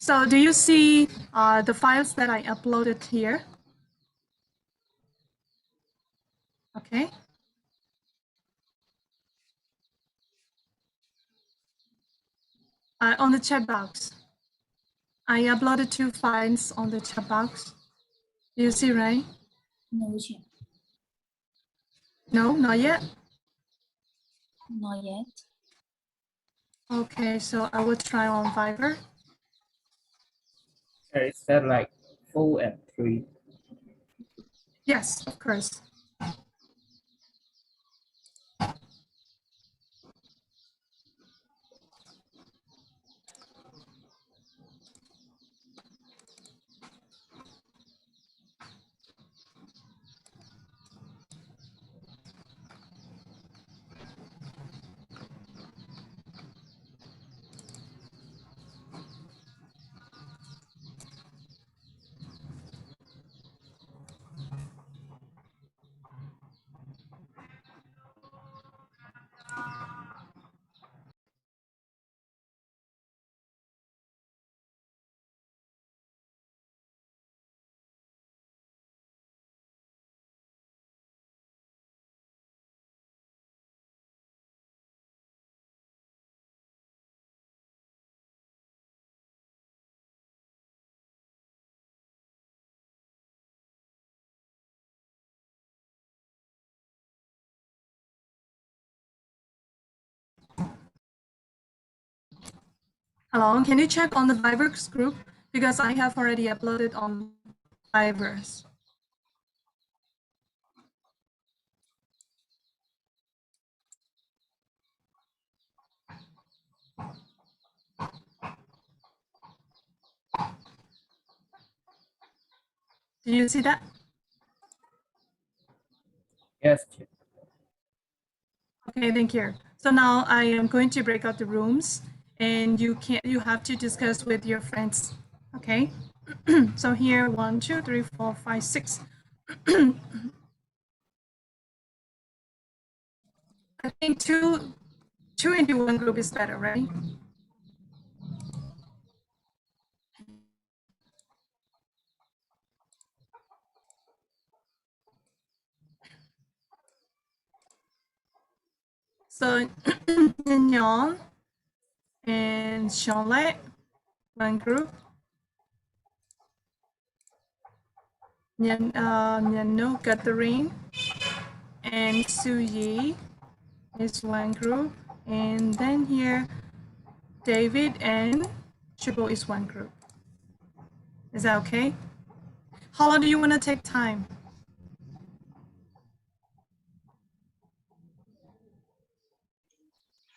So do you see the files that I uploaded here? Okay. On the chat box. I uploaded 2 files on the chat box. You see, right? No, No, not yet. not yet. Okay, so I will try on Viber. Is that like 4 and 3? Yes, of course. Hello, can you check on the Viber group? Because I have already uploaded on Vibers. Do you see that? Yes. Okay, thank you. So now I am going to break out the rooms and you have to discuss with your friends. Okay. So here, 1, 2, 3, 4, 5, 6. I think two into one group is better, right? So Nyon and Charlotte, one group. Nyano Catherine and Su Yi is one group. And then here, David and Triple is one group. Is that okay? How long do you want to take time?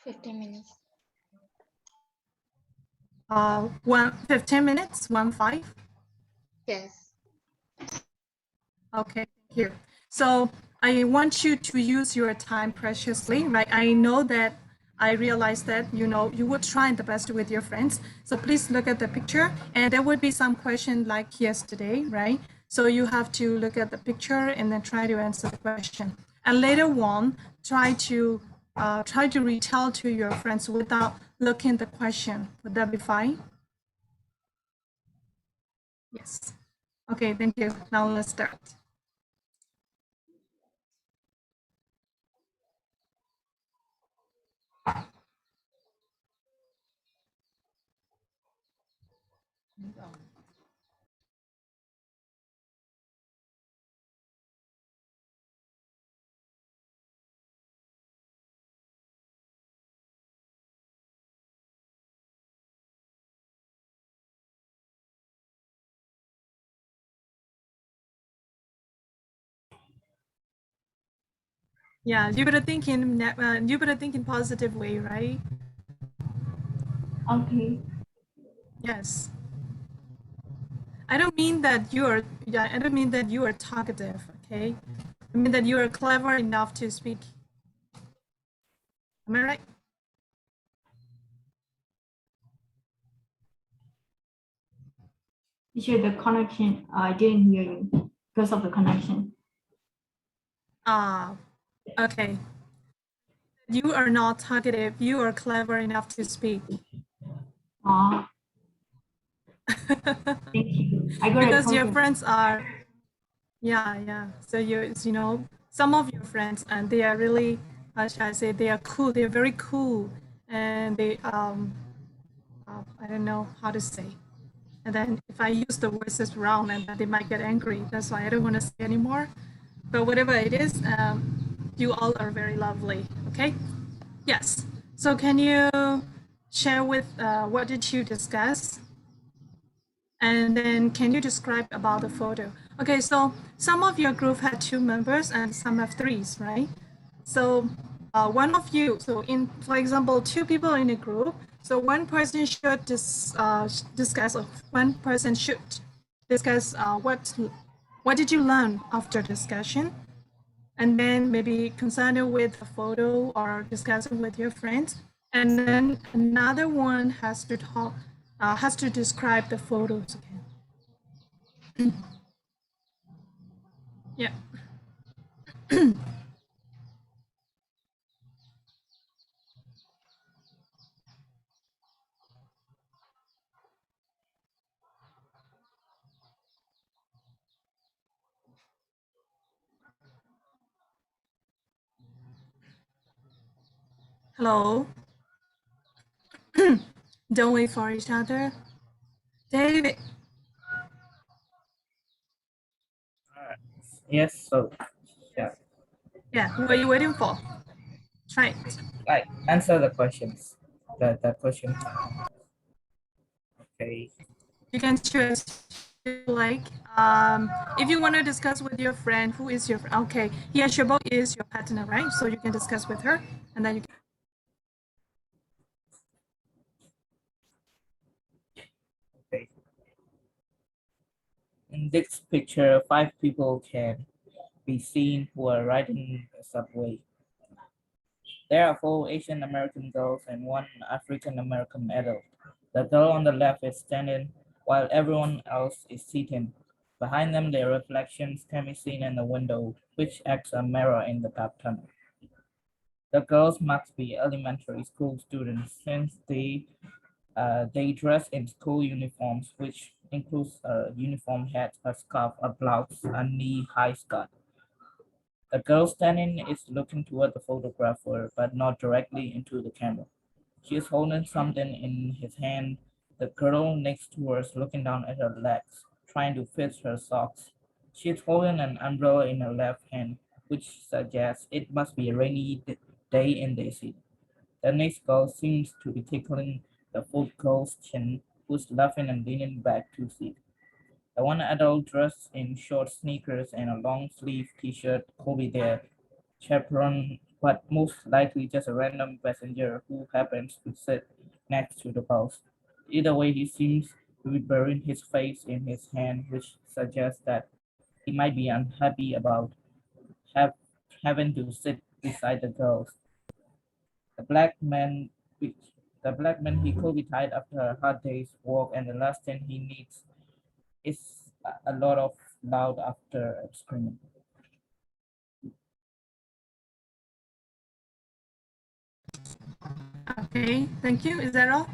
15 minutes. 15 minutes, 5? Yes. Okay, thank you. So I want you to use your time preciously, right? I know that I realize that, you would try the best with your friends. So please look at the picture and there would be some question like yesterday, right? So you have to look at the picture and then try to answer the question. And later on, try to retell to your friends without looking at the question. Would that be fine? Yes. Okay, thank you. Now let's start. Yeah, you better think in positive way, right? Okay. Yes. I don't mean that you are talkative, okay? I mean that you are clever enough to speak. Am I right? Teacher, the connection, I didn't hear you because of the connection. Okay. You are not talkative. You are clever enough to speak. Thank you. I got Because a your call. friends are, yeah. So you know, some of your friends, and they are really, how should I say, they are cool. They're very cool, and they I don't know how to say. And then if I use the words as wrong, and then they might get angry. That's why I don't want to say anymore. But whatever it is, you all are very lovely. Okay. Yes. So can you share with what did you discuss? And then can you describe about the photo? Okay, so some of your group had 2 members and some have 3s, right? So one of you, so in, for example, 2 people in a group, so one person should discuss, or one person should discuss what did you learn after discussion? And then maybe concerned with a photo or discussing with your friends. And then another one has to talk, has to describe the photos again. Yeah. Hello. Don't wait for each other. David. Yes, so yeah, Yeah, who are you waiting for? Try it. like answer the questions. The question. Okay. You can choose like if you want to discuss with your friend, who is your friend? Okay, here Shabo is your partner, right? So you can discuss with her, and then you can. Okay. In this picture, 5 people can be seen who are riding a subway. There are 4 Asian American girls and 1 African American adult. The girl on the left is standing while everyone else is sitting. Behind them, their reflections can be seen in the window, which acts a mirror in the dark tunnel. The girls must be elementary school students since they dress in school uniforms, which includes a uniform hat, a scarf, a blouse, a knee-high skirt. The girl standing is looking toward the photographer, but not directly into the camera. She is holding something in his hand. The girl next to her is looking down at her legs, trying to fit her socks. She is holding an umbrella in her left hand, which suggests it must be a rainy day in Daisy. The next girl seems to be tickling the fourth girl's chin, who's laughing and leaning back to see. The one adult dressed in short sneakers and a long sleeve t-shirt could be their chaperone, but most likely just a random passenger who happens to sit next to the bus. Either way, he seems to be burying his face in his hand, which suggests that he might be unhappy about have, having to sit beside the girls. The black man, the black man, he could be tired after a hard day's work, and the last thing he needs is a lot of loud after screaming. Okay, thank you. Is that all?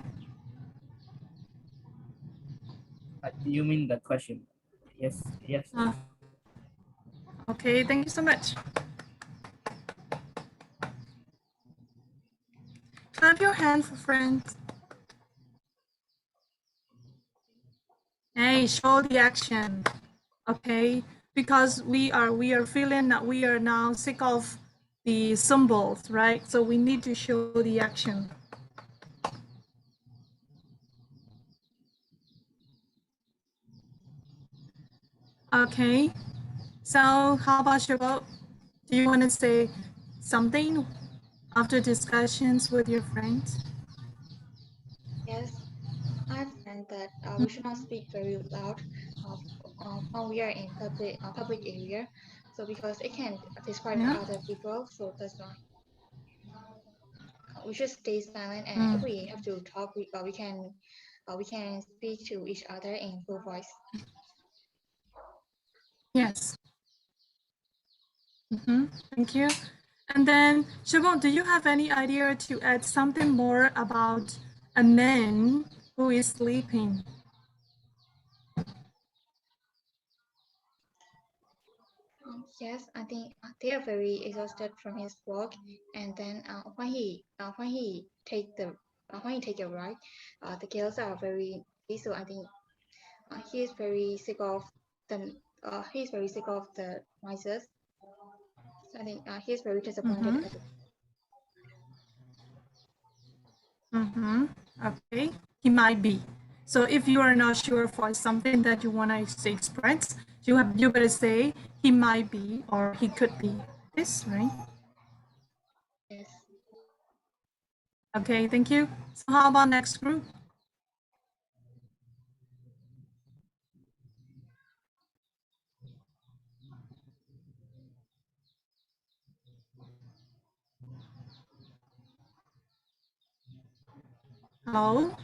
You mean the question? Yes, yes. Okay, thank you so much. Clap your hand for friends. Hey, show the action. Okay, because we are feeling that we are now sick of the symbols, right? So we need to show the action. Okay, so how about Shabo? Do you want to say something after discussions with your friends? Yes, I understand that we should not speak very loud uh, when we are in public area. So because it can describe Yeah. other people, so that's why we should stay silent. And if we have to talk, we can speak to each other in full voice. Yes. Thank you. And then, Siobhan, do you have any idea to add something more about a man who is sleeping? Yes, I think they are very exhausted from his work, and then when he take a ride, the girls are very happy. So I think he is very sick of the noises. So I think he is very disappointed Mm-hmm. at it. Mm-hmm. Okay, he might be. So if you are not sure for something that you want to express, you better say he might be or he could be. This right? Yes. Okay, thank you. So how about next group? Hello.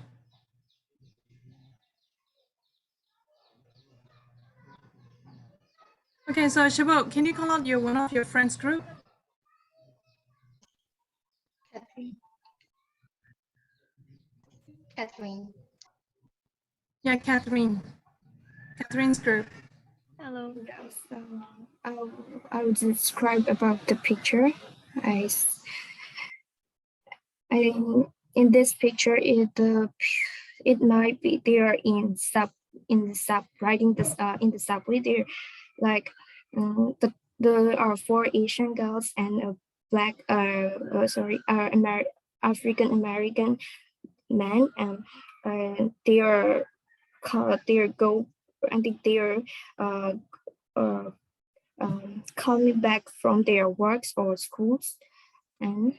Okay, so Shabot, can you call out one of your friends group? Catherine. Catherine. Yeah, Catherine. Catherine's group. Hello. I will describe about the picture. I in this picture it might be they are in the sub riding this in the subway. They're like there are four Asian girls and a black African American man, and they are called they are go I think they are uh, uh, coming back from their works or schools, and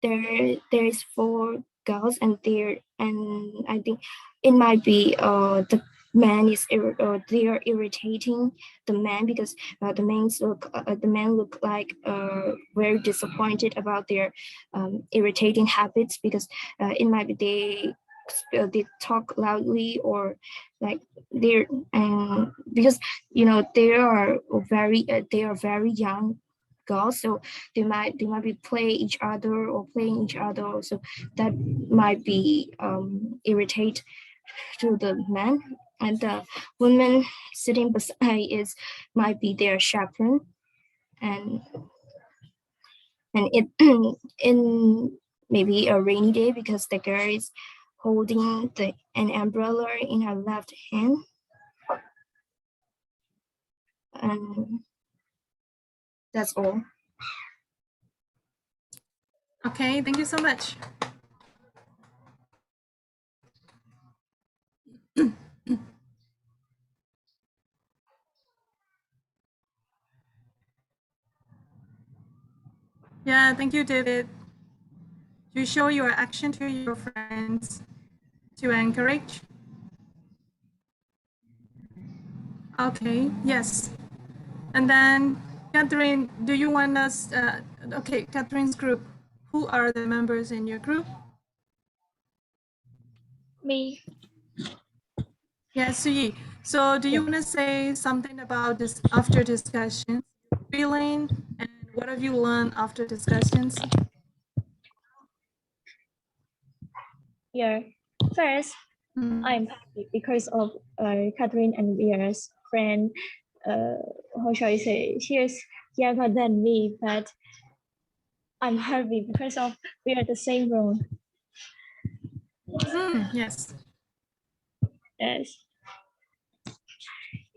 there is four girls, and I think it might be the man is they are irritating the man because the men look like very disappointed about their irritating habits, because it might be they talk loudly, or like they're and because they are very young girls, so they might be play each other or playing each other, so that might be irritate to the men, and the woman sitting beside is might be their chaperone, and it in maybe a rainy day because the girl is holding an umbrella in her left hand, and that's all. Okay, thank you so much. Yeah, thank you, David. You show your action to your friends to encourage. Okay, yes. And then, Catherine, do you want us, okay, Catherine's group, who are the members in your group? Me. Yes, Suyi. So do you want to say something about this after discussion, feeling, and what have you learned after discussions? Yeah. First, I'm happy because of Catherine and Vera's friend. How shall I say? She is younger than me, but I'm happy because of we are the same role. Yes. Yes.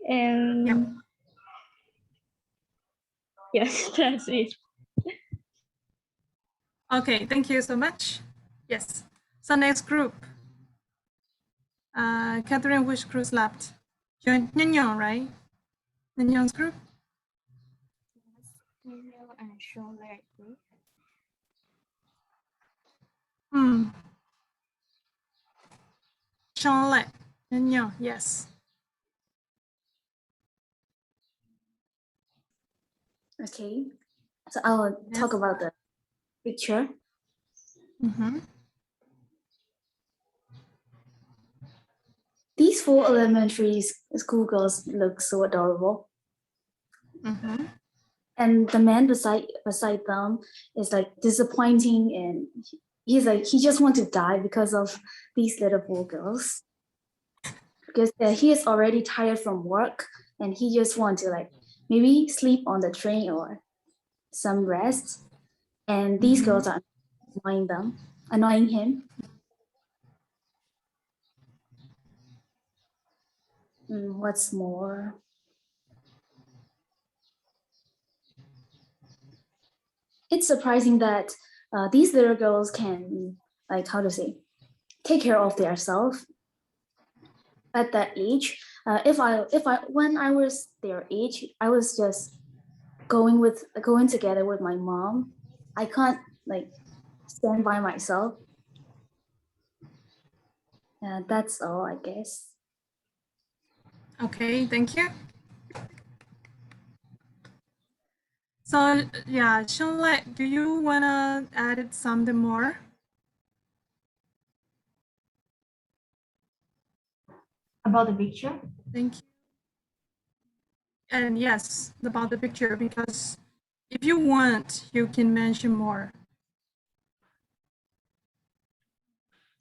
And Yep. yes, that's it. Okay, thank you so much. Yes. So next group. Catherine, which group left? Nyan, right? Nyan's group? Charlotte. Nyan, yes. Okay, so I will talk about the picture. These four elementary school girls look so adorable. And the man beside them is like disappointing, and he's like he just wants to die because of these little four girls. Because he is already tired from work, and he just wants to like maybe sleep on the train or some rest. And these girls are annoying him. What's more? It's surprising that these little girls can, like, how to say, take care of themselves at that age. When I was their age, I was just going together with my mom. I can't like stand by myself. That's all, I guess. Okay, thank you. So yeah, Shunlai, do you wanna add something more? About the picture? Thank you. And yes, about the picture, because if you want, you can mention more.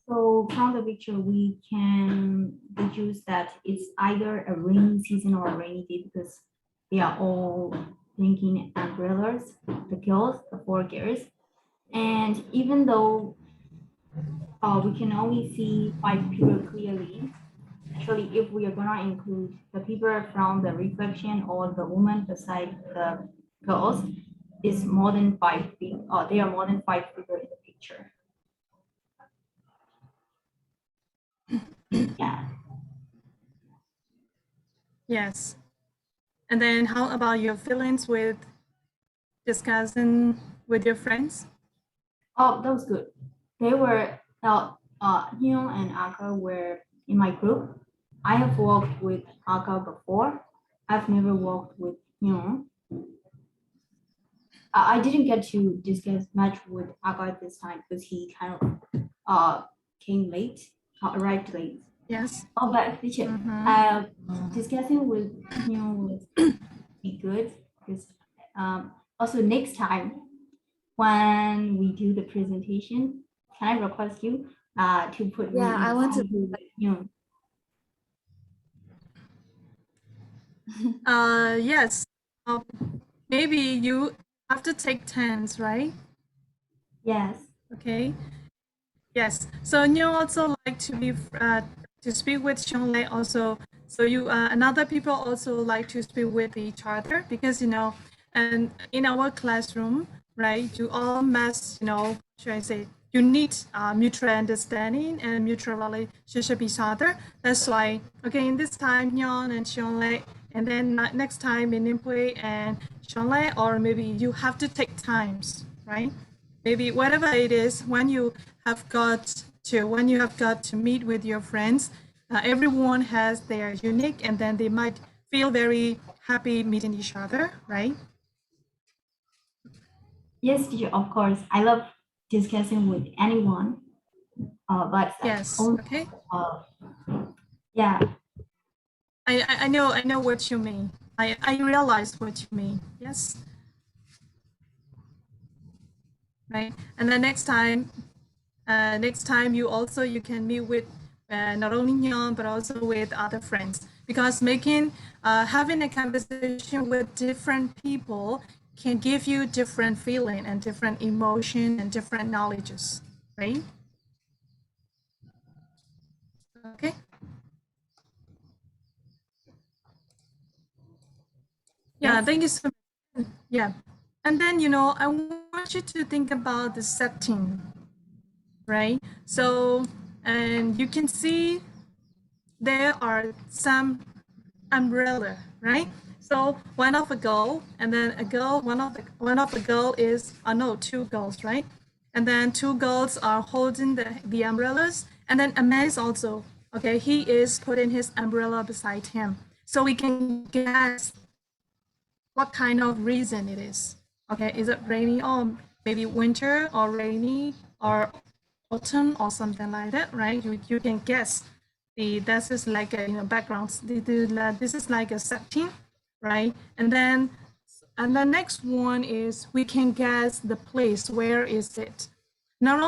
So from the picture, we can deduce that it's either a rainy season or a rainy day because they are all bringing umbrellas, the girls, the 4 girls. And even though we can only see 5 people clearly, actually, if we are gonna include the people from the reflection or the woman beside the girls, is more than 5 people, or they are more than 5 people in the picture. Yeah. Yes. And then how about your feelings with discussing with your friends? Oh, that was good. They were, Hyun and Aka were in my group. I have worked with Aka before. I've never worked with Hyun. I didn't get to discuss much with Aka this time because he kind of came late, arrived late. Yes. Oh, but teacher, discussing with Hyun would be good because also next time when we do the presentation, can I request you to put me Yeah, in I the want to. same group with you? Yes. Maybe you have to take turns, right? Yes. Okay. Yes. So you also like to be to speak with Shonglei also. So you another people also like to speak with each other because and in our classroom, right? You all must should I say you need mutual understanding and mutual relationship each other. That's why okay in this time Nyon and Shonglei, and then next time in Nimpui and Shonglei, or maybe you have to take times, right? Maybe whatever it is, when you have got to meet with your friends, everyone has their unique, and then they might feel very happy meeting each other, right? Yes, teacher, of course. I love discussing with anyone. But Yes. only, Okay. uh, yeah. I know what you mean. I realize what you mean. Yes. Right. And then next time you can meet with not only Nyon but also with other friends, because having a conversation with different people can give you different feeling and different emotion and different knowledges, right? Okay. Yeah, Yes. thank you so much. Yeah. And then I want you to think about the setting, right? So and you can see there are some umbrella, right? So one of a girl, and then a girl. One of the girl is no, two girls, right? And then two girls are holding the umbrellas, and then a man is also okay. He is putting his umbrella beside him, so we can guess what kind of reason it is. Okay, is it rainy or maybe winter or rainy or autumn or something like that, right? You can guess. This is like a background. This is like a setting, right? And the next one is we can guess the place. Where is it? Not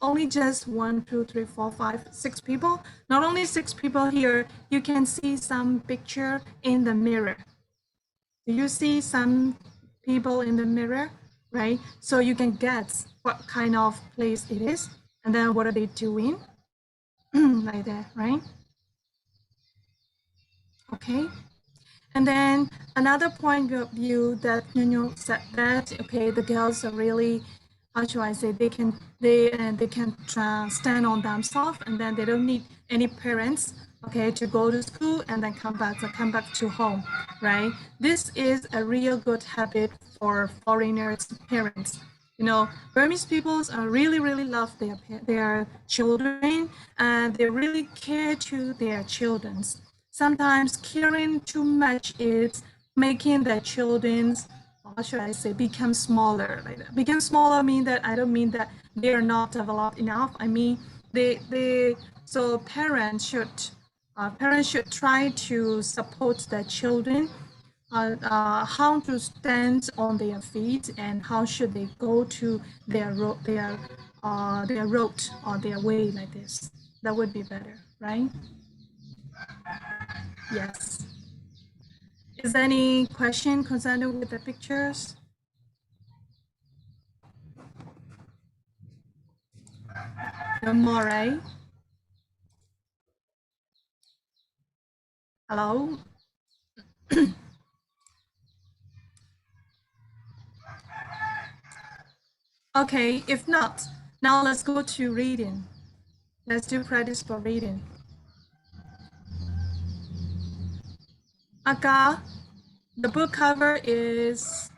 only just 1, 2, 3, 4, 5, 6 people. Not only 6 people here. You can see some picture in the mirror. Do you see some people in the mirror, right? So you can guess what kind of place it is, and then what are they doing, like that, right? Okay. And then another point of view that said that, okay, the girls are really, how should I say, they can stand on themselves, and then they don't need any parents, okay, to go to school and then come back to home, right? This is a real good habit for foreigners' parents. You know, Burmese peoples are really love their children, and they really care to their children. Sometimes caring too much is making the children's, how should I say, become smaller. Like that. Become smaller mean that I don't mean that they are not developed enough. I mean so parents should try to support their children, how to stand on their feet and how should they go to their road or their way, like this. That would be better, right? Yes. Is there any question concerning with the pictures? No more, right? Hello? Okay, if not, now let's go to reading. Let's do practice for reading. Aka, the book cover is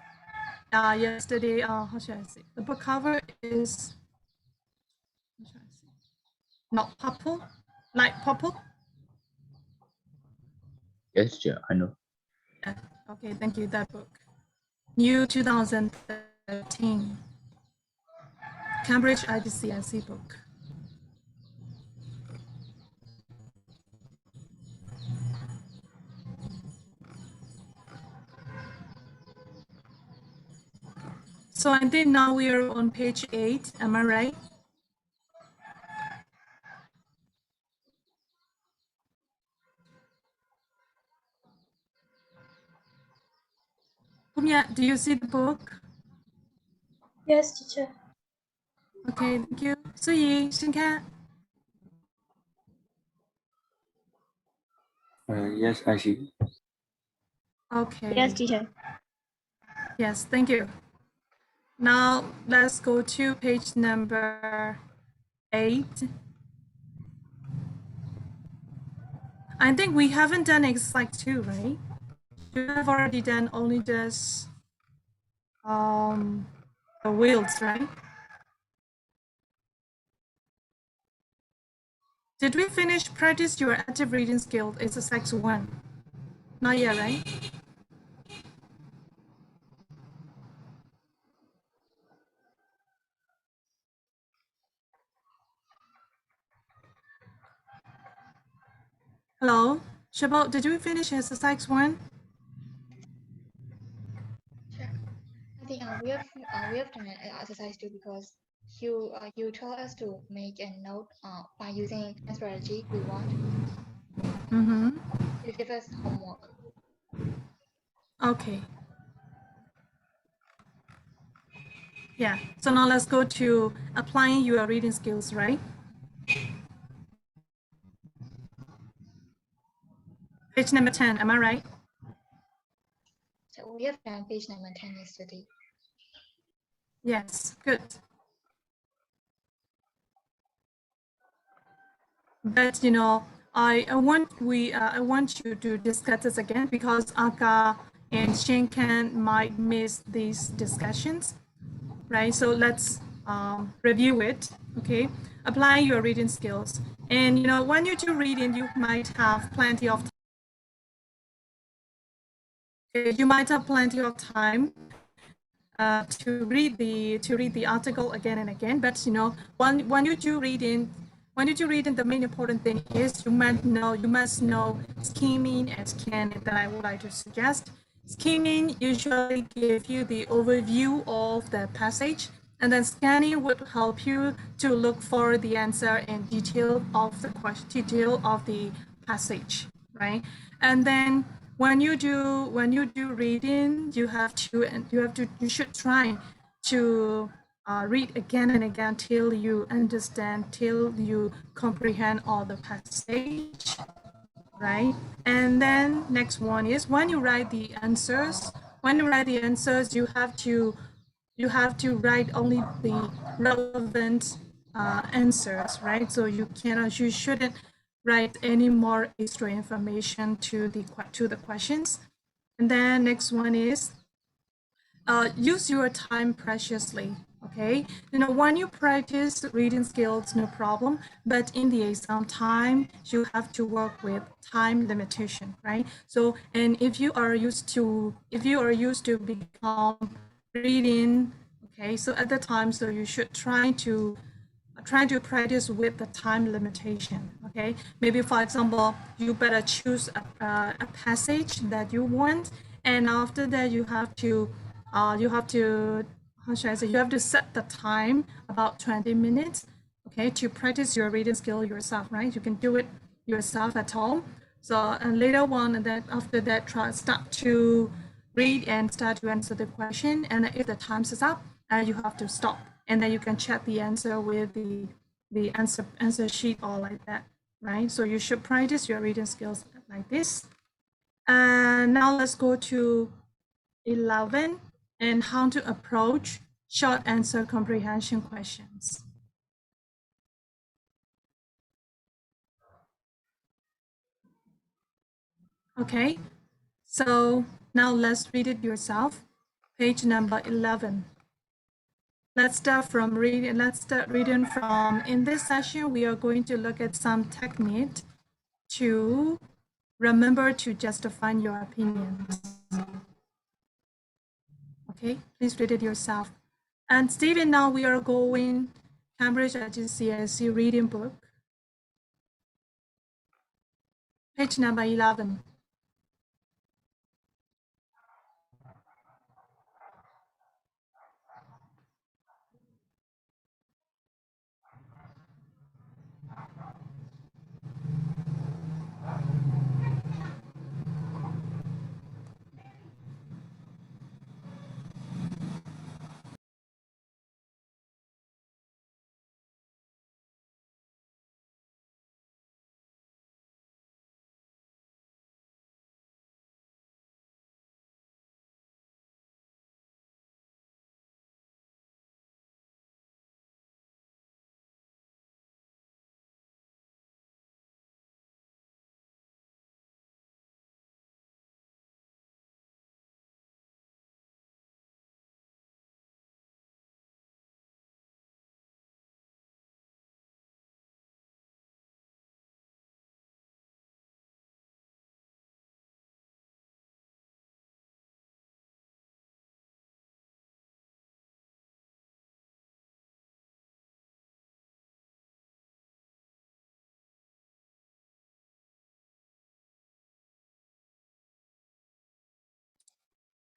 yesterday, how should I say? The book cover is, how should I say? Not purple, light purple. Yes, teacher, I know. Yeah. Okay, thank you, that book. New 2013. Cambridge iGCSE book. So I think now we are on page 8, am I right? Kumya, do you see the book? Yes, teacher. Okay, thank you. Suyi, Shinkan. Yes, I see. Okay. Yes, teacher. Yes, thank you. Now let's go to page number 8. I think we haven't done exercise 2, right? You have already done only just the wheels, right? Did we finish practice your active reading skill exercise 1? Not yet, right? Hello, Shabot, did we finish exercise 1? Sure. I think we have done an exercise too, because you told us to make a note by using a strategy we want. Mm-hmm. You give us homework. Okay. Yeah, so now let's go to applying your reading skills, right? Page number 10, am I right? So we have done page number 10 yesterday. Yes, good. But you know, I want you to discuss this again because Aka and Shinkan might miss these discussions, right? So let's review it, okay? Apply your reading skills. And you know, when you do reading, you might have plenty of time. You might have plenty of time to read the article again and again. But you know, when you do reading, the main important thing is you must know skimming and scanning. That I would like to suggest. Skimming usually give you the overview of the passage, and then scanning would help you to look for the answer and detail of the question, detail of the passage, right? And then when you do reading, you should try to read again and again till you understand, till you comprehend all the passage, right? And then next one is when you write the answers. When you write the answers, you have to write only the relevant answers, right? So you shouldn't write any more extra information to the questions. And then next one is use your time preciously. Okay, when you practice reading skills, no problem. But in the exam time, you have to work with time limitation, right? So, and if you are used to become reading, okay, so at the time, so you should try to practice with the time limitation. Okay, maybe for example, you better choose a passage that you want, and after that you have to how should I say, you have to set the time about 20 minutes, okay, to practice your reading skill yourself, right? You can do it yourself at home. So and later on, and then after that, start to read and start to answer the question. And if the time is up, you have to stop, and then you can check the answer with the answer sheet or like that, right? So you should practice your reading skills like this. And now let's go to 11 and how to approach short answer comprehension questions. Okay, so now let's read it yourself. Page number 11. Let's start reading from, in this session, we are going to look at some technique to remember to justify your opinions. Okay, please read it yourself. And Stephen, now we are going Cambridge iGCSE reading book. Page number 11.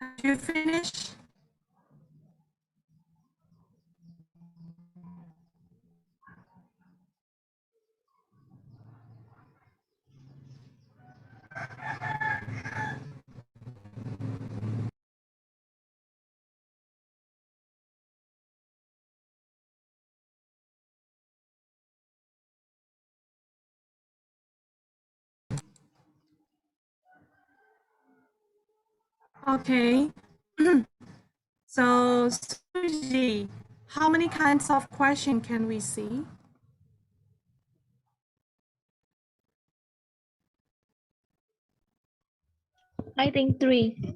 Have you finished? Okay. So, Suji, how many kinds of question can we see? I think 3.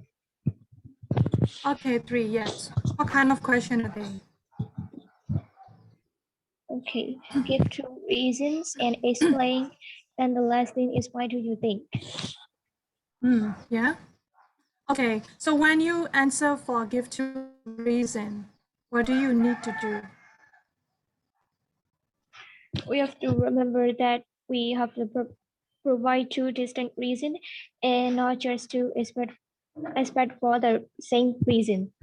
Okay, 3, yes. What kind of question are they? Okay, give 2 reasons and explain. And the last thing is, why do you think? Yeah. Okay, so when you answer for give 2 reason, what do you need to do? We have to remember that we have to provide 2 distinct reasons and not just to expect for the same reason.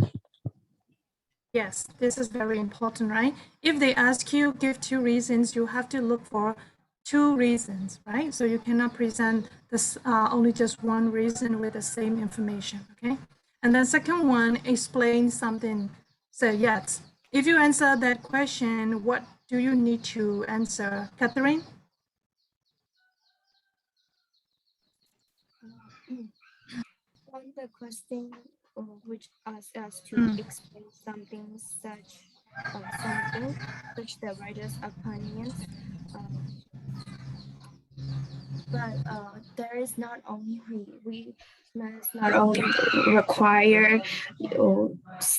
Yes, this is very important, right? If they ask you give 2 reasons, you have to look for 2 reasons, right? So you cannot present There's only just one reason with the same information, okay? And then second one, explain something. So yes, if you answer that question, what do you need to answer, Catherine? On the question which asks us to explain something such the writer's opinions, but there is not only we must not only require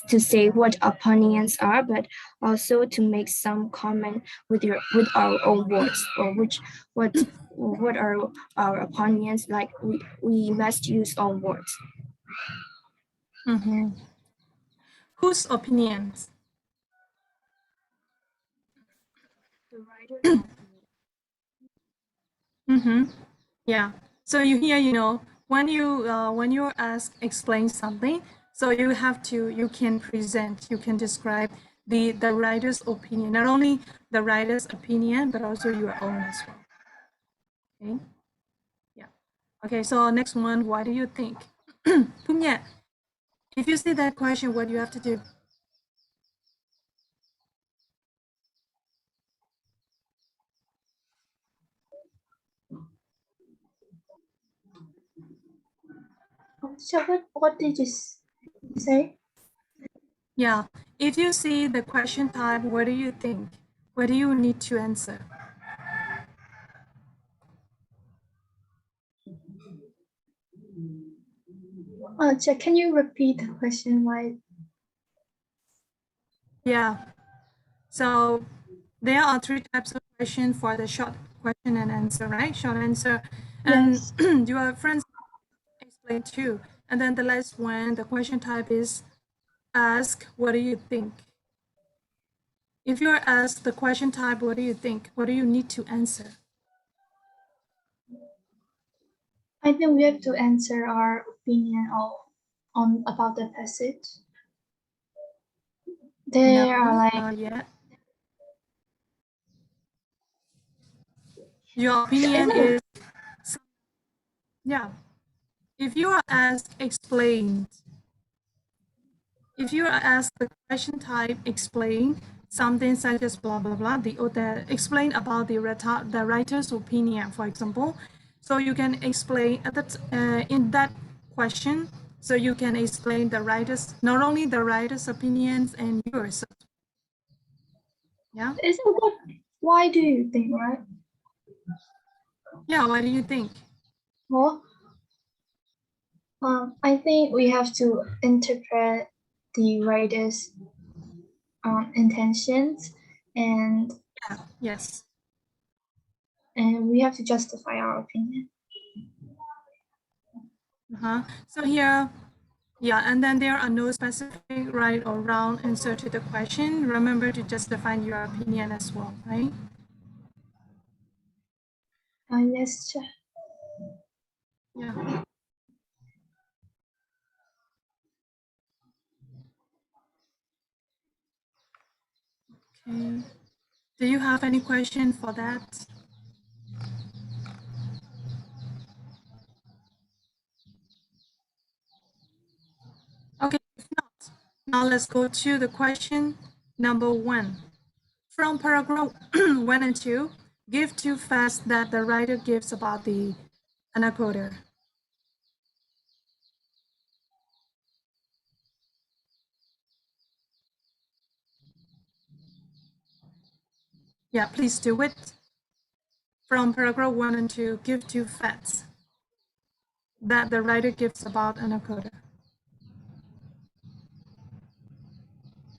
to say what opinions are, but also to make some comment with our own words, or what are our opinions, like we must use own words. Mm-hmm. Whose opinions? The writer's opinion. Mm-hmm. Yeah. So you hear, when you ask explain something, so you can present, you can describe the writer's opinion, not only the writer's opinion, but also your own as well. Okay. Yeah. Okay. So next one, what do you think? Pumye, if you see that question, what do you have to do? So what did you say? Yeah. If you see the question type, what do you think? What do you need to answer? Can you repeat the question? Why? Yeah. So there are three types of question for the short question and answer, right? Short answer. And Yes. your friends explain too. And then the last one, the question type is ask, what do you think? If you're asked the question type, what do you think? What do you need to answer? I think we have to answer our opinion on about the passage. There are like Not yet. Your opinion is, yeah. If you are asked explain, if you are asked the question type explain something such as blah blah blah, the explain about the writer's opinion, for example, so you can explain that in that question. So you can explain the writer's, not only the writer's opinions and yours. Yeah. Isn't what? Why do you think, right? Yeah. What do you think? Well, I think we have to interpret the writer's intentions, and Yeah. Yes. we have to justify our opinion. So here, yeah, and then there are no specific right or wrong answer to the question. Remember to justify your opinion as well, right? Yes. Yeah. Okay. Do you have any question for that? Okay, if not, now let's go to the question number 1. From paragraph 1 and 2, give 2 facts that the writer gives about the anacoda. Yeah, please do it. From paragraph 1 and 2, give 2 facts that the writer gives about anacoda.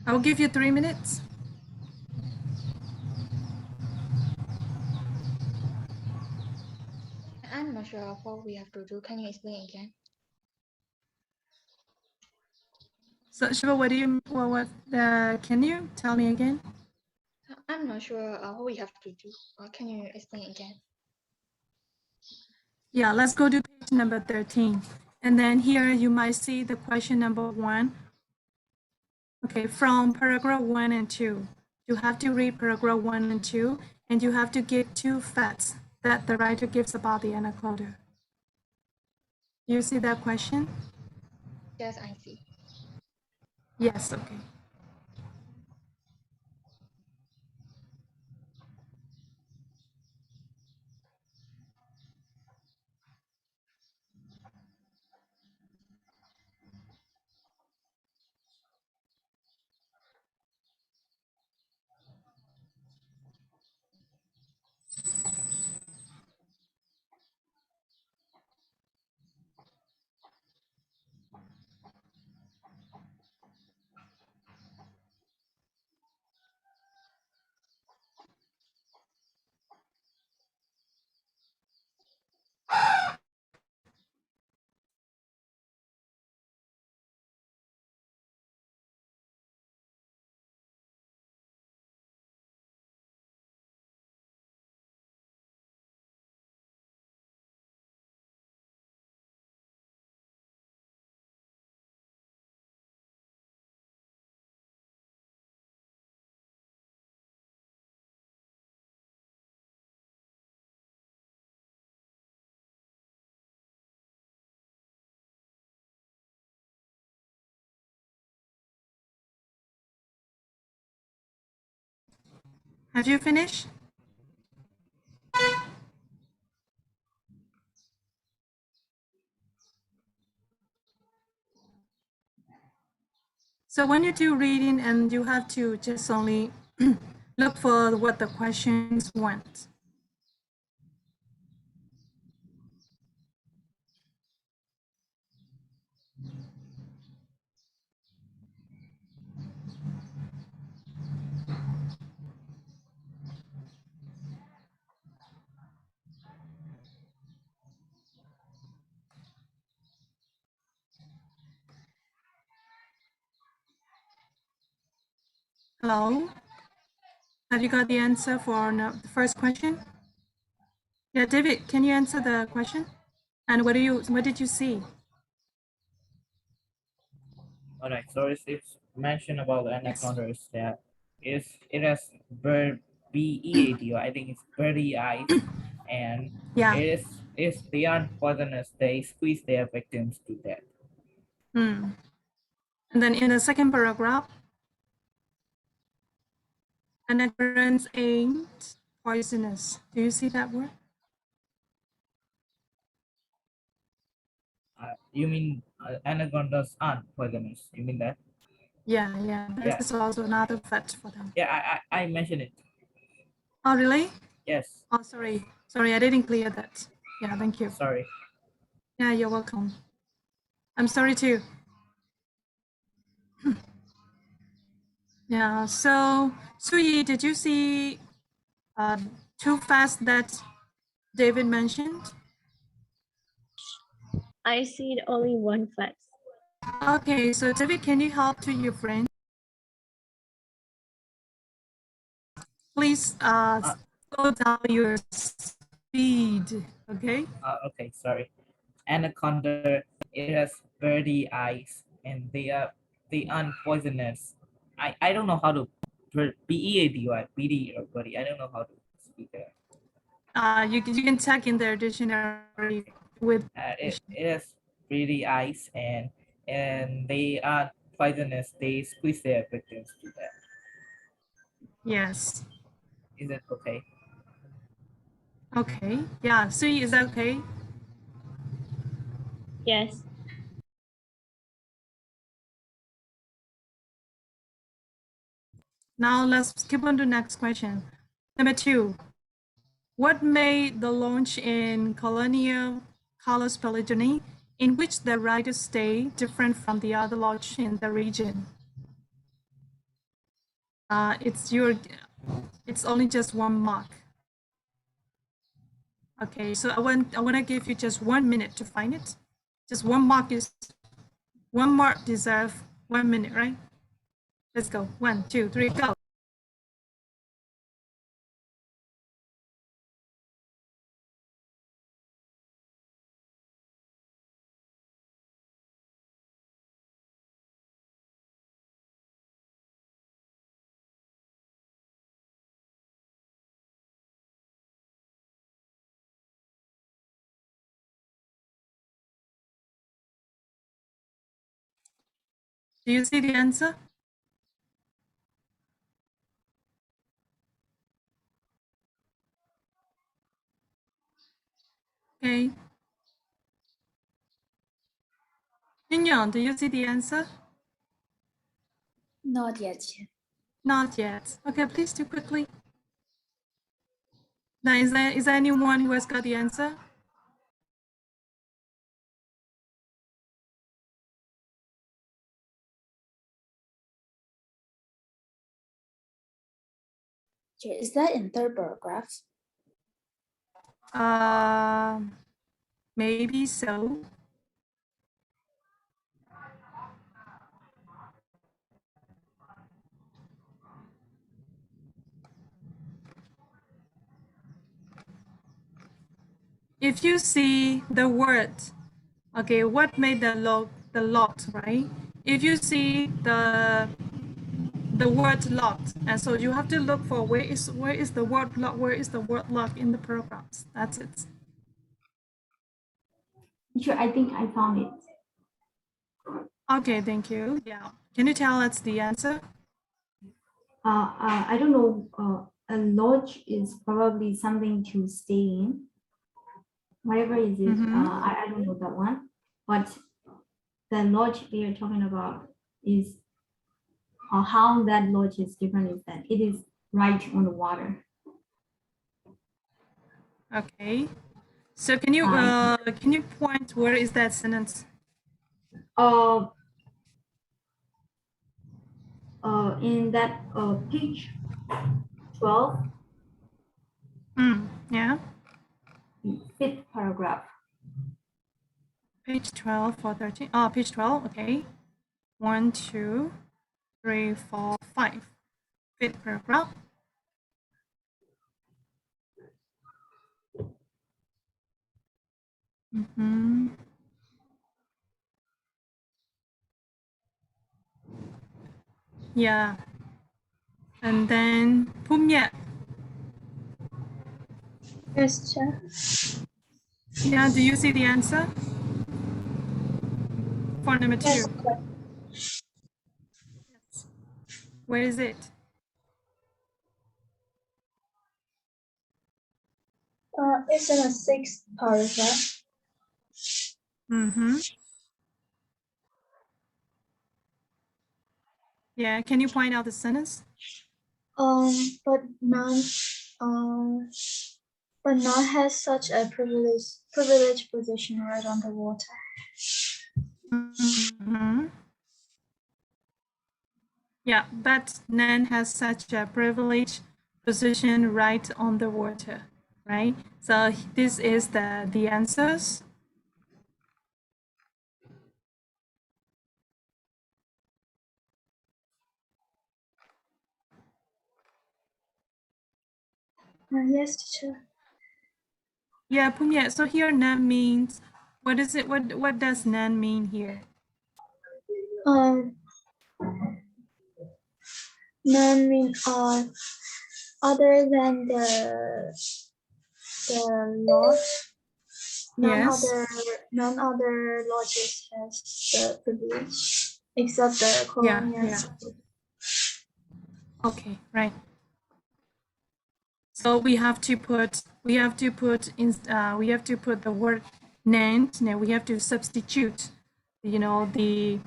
I'll give you 3 minutes. I'm not sure what we have to do. Can you explain again? So Shiva, what do you can you tell me again? I'm not sure what we have to do. Can you explain again? Yeah, let's go to page number 13. And then here you might see the question number 1. Okay, from paragraph 1 and 2. You have to read paragraph 1 and 2, and you have to give 2 facts that the writer gives about the anacoda. You see that question? Yes, I see. Yes, okay. Have you finished? So when you do reading and you have to just only look for what the questions want. Hello? Have you got the answer for the first question? Yeah, David, can you answer the question? And what did you see? All right. So it's mentioned about anacondas that it has BEAD. I think it's birdie eyes, and Yeah. if they aren't poisonous, they squeeze their victims to death. And then in the second paragraph, anacondas ain't poisonous. Do you see that word? You mean anacondas aren't poisonous? You mean that? Yeah, yeah. Yeah. This is also another fact for them. Yeah, I mentioned it. Oh, really? Yes. Oh, sorry. Sorry, I didn't clear that. Yeah, thank you. Sorry. Yeah, you're welcome. I'm sorry too. Yeah, so Suyi, did you see two facts that David mentioned? I see only one fact. Okay, so David, can you help to your friend? Please slow down your speed, okay? Okay, sorry. Anaconda, it has birdie eyes, and they aren't poisonous. I don't know how to BEADY or buddy. I don't know how to speak that. You can check in their dictionary with. It has birdie eyes, and they aren't poisonous. They squeeze their victims to death. Yes. Is it okay? Okay. Yeah. Suyi, is that okay? Yes. Now let's skip on to the next question. Number 2. What made the launch in colonial Carlos Pellegrini, in which the writers stay different from the other launch in the region? It's only just 1 mark. Okay, so I want to give you just 1 minute to find it. Just 1 mark deserve 1 minute, right? Let's go. 1, 2, 3, go. Do you see the answer? Okay. Yun, do you see the answer? Not yet. Not yet. Okay, please do quickly. Now, is there anyone who has got the answer? Is that in third paragraph? Maybe so. If you see the word, okay, what made the lot, right? If you see the word lot, and so you have to look for where is the word lot, where is the word lot in the programs. That's it. Sure, I think I found it. Okay, thank you. Yeah. Can you tell us the answer? I don't know. A lodge is probably something to stay in. Whatever is it, I don't know that one. But the lodge they are talking about is, or how that lodge is different is that it is right on the water. Okay. So can you point where is that sentence? In that page 12, Yeah. fifth paragraph. Page 12 for 13. Oh, page 12. Okay. 1, 2, 3, 4, 5. Fifth paragraph. Yeah. And then Pumye. Yes, teacher. Yeah, do you see the answer? For number 2. Yes. Where is it? It's in the sixth paragraph. Yeah, can you point out the sentence? But none has such a privileged position right on the water. Yeah, but none has such a privileged position right on the water, right? So this is the answers. Yes, teacher. Yeah, Pumye. So here nan means, what is it? What does nan mean here? None mean other than the lodge. None other lodges has the privilege except the colonial. Yeah. Okay, right. So we have to put the word nan. Now we have to substitute, the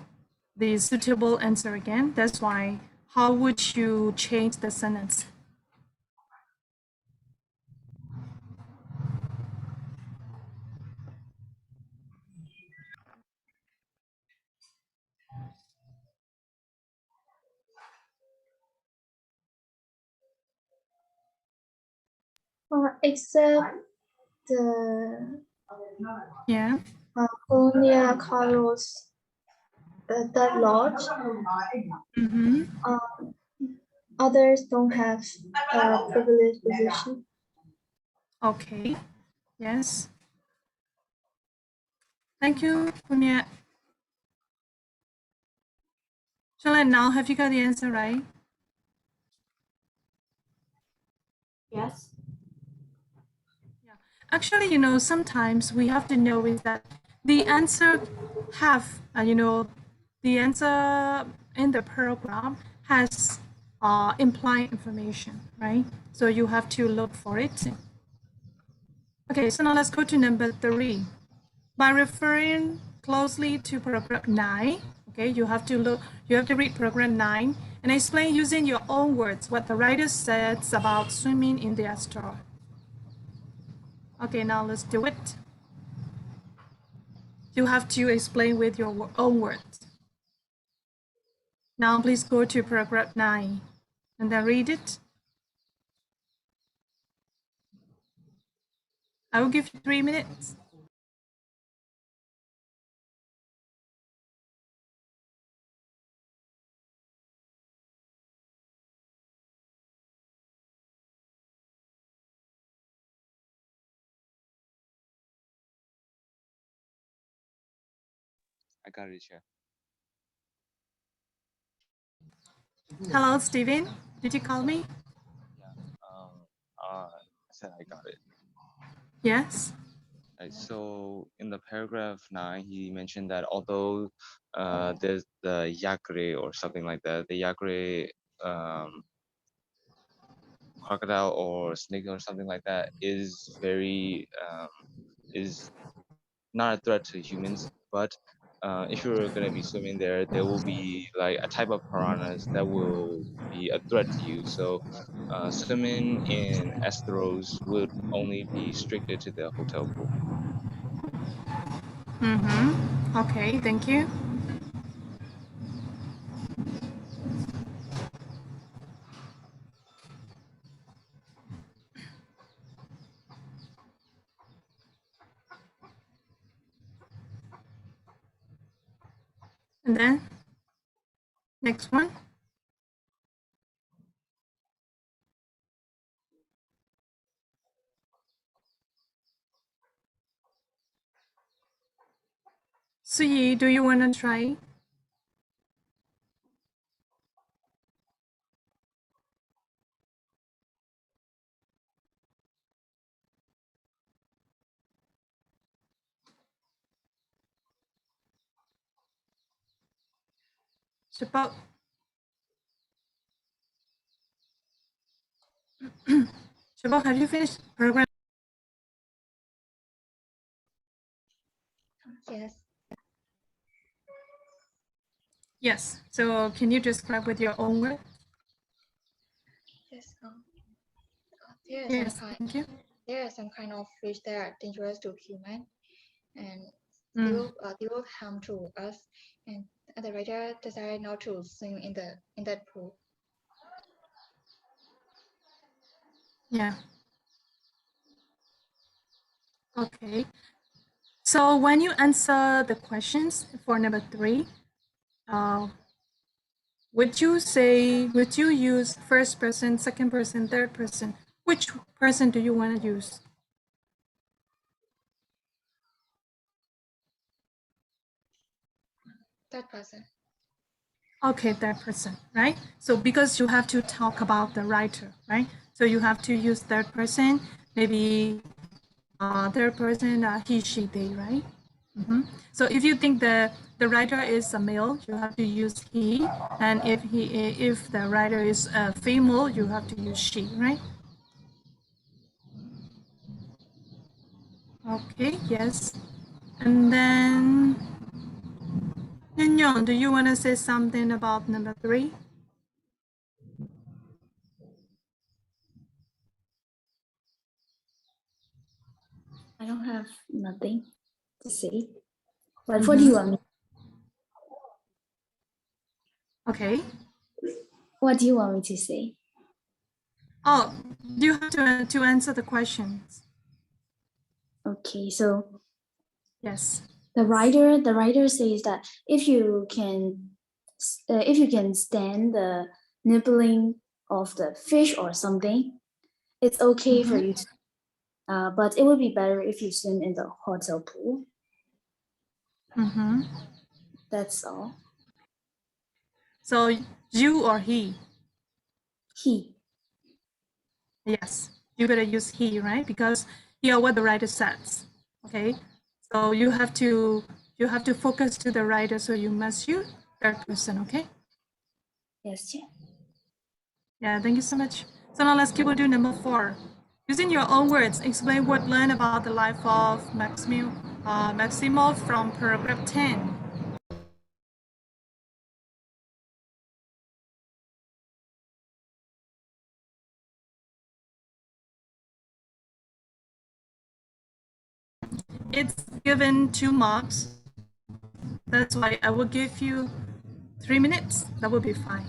suitable answer again. That's why. How would you change the sentence? Except the Yeah. colonial Carlos that lodge. Others don't have a privileged position. Okay. Yes. Thank you, Punya. Charlotte, now have you got the answer right? Yes. Yeah. Actually, sometimes we have to know is that the answer have, the answer in the paragraph has implied information, right? So you have to look for it. Okay, so now let's go to number 3. By referring closely to paragraph 9, okay, you have to read paragraph 9 and explain using your own words what the writer says about swimming in the estuary. Okay, now let's do it. You have to explain with your own words. Now please go to paragraph 9 and then read it. I will give you 3 minutes. I got it, Chair. Hello, Steven. Did you call me? Yeah. I said I got it. Yes. Right, so in the paragraph 9, he mentioned that although there's the yakre or something like that, the yakre crocodile or snake or something like that is very is not a threat to humans, but if you're gonna be swimming there, there will be like a type of piranhas that will be a threat to you. So swimming in estuaries would only be restricted to the hotel pool. Okay, thank you. And then next one. Suyi, do you want to try? Suppose have you finished program? Yes. Yes. So can you describe with your own word? Yes. There are Yes, some kind. thank you. There are some kind of fish that are dangerous to human, and Mm. they will harm to us. And the writer decided not to swim in that pool. Yeah. Okay. So when you answer the questions for number 3, would you use first person, second person, third person? Which person do you want to use? That person. Okay, third person, right? So because you have to talk about the writer, right? So you have to use third person, maybe third person, he, she, they, right? So if you think the writer is a male, you have to use he, and if the writer is a female, you have to use she, right? Okay, yes. And then, Nyeon, do you want to say something about number 3? I don't have nothing to say. But what do you want me? Okay. What do you want me to say? Oh, you have to answer the questions. Okay, so Yes. the writer says that if you can stand the nibbling of the fish or something, it's okay for you to. But it would be better if you swim in the hotel pool. That's all. So you or he? He. Yes, you better use he, right? Because here what the writer says. Okay, so you have to focus to the writer. So you must use third person, okay? Yes, teacher. Yeah, thank you so much. So now let's keep on doing number 4. Using your own words, explain what learned about the life of Maximo from paragraph 10. It's given 2 marks. That's why I will give you 3 minutes. That will be fine.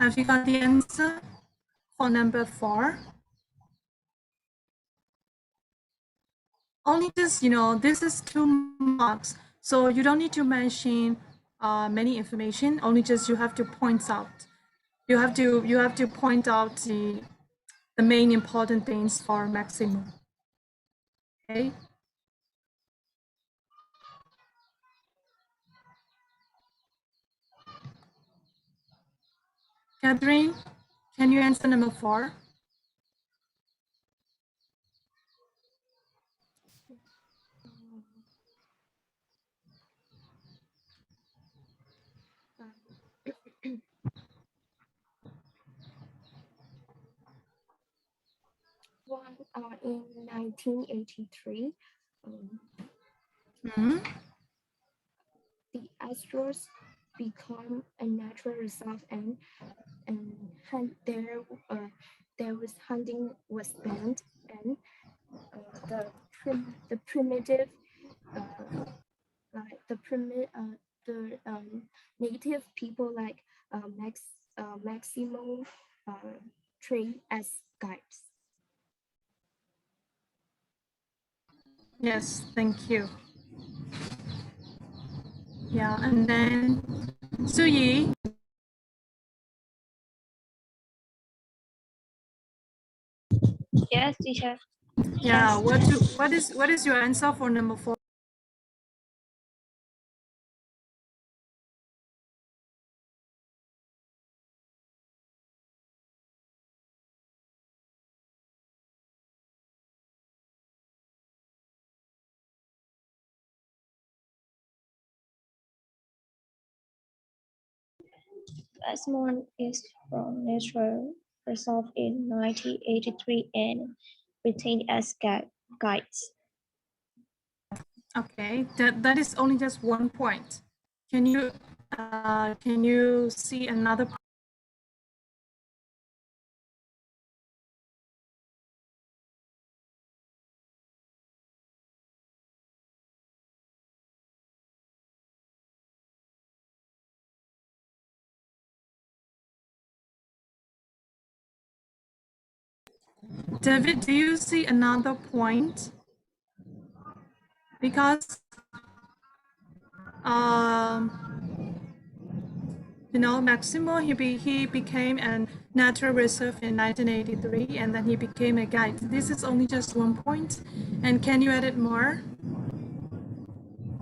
Have you got the answer for number 4? Only this, this is 2 marks, so you don't need to mention many information. Only just you have to point out. You have to point out the main important things for Maximo. Okay. Catherine, can you answer number 4? One in 1983, Mhm. the Astros become a natural reserve, and there was hunting was banned, and the primitive like the native people like Maximo trained as guides. Yes, thank you. Yeah, and then Suyi. Yes, teacher. Yeah, what is your answer for number 4? Asmon is from natural reserve in 1983 and retained as guides. Okay, that is only just 1 point. Can you see another point? David, do you see another point? Because Maximo, he became a natural reserve in 1983, and then he became a guide. This is only just 1 point. And can you edit more?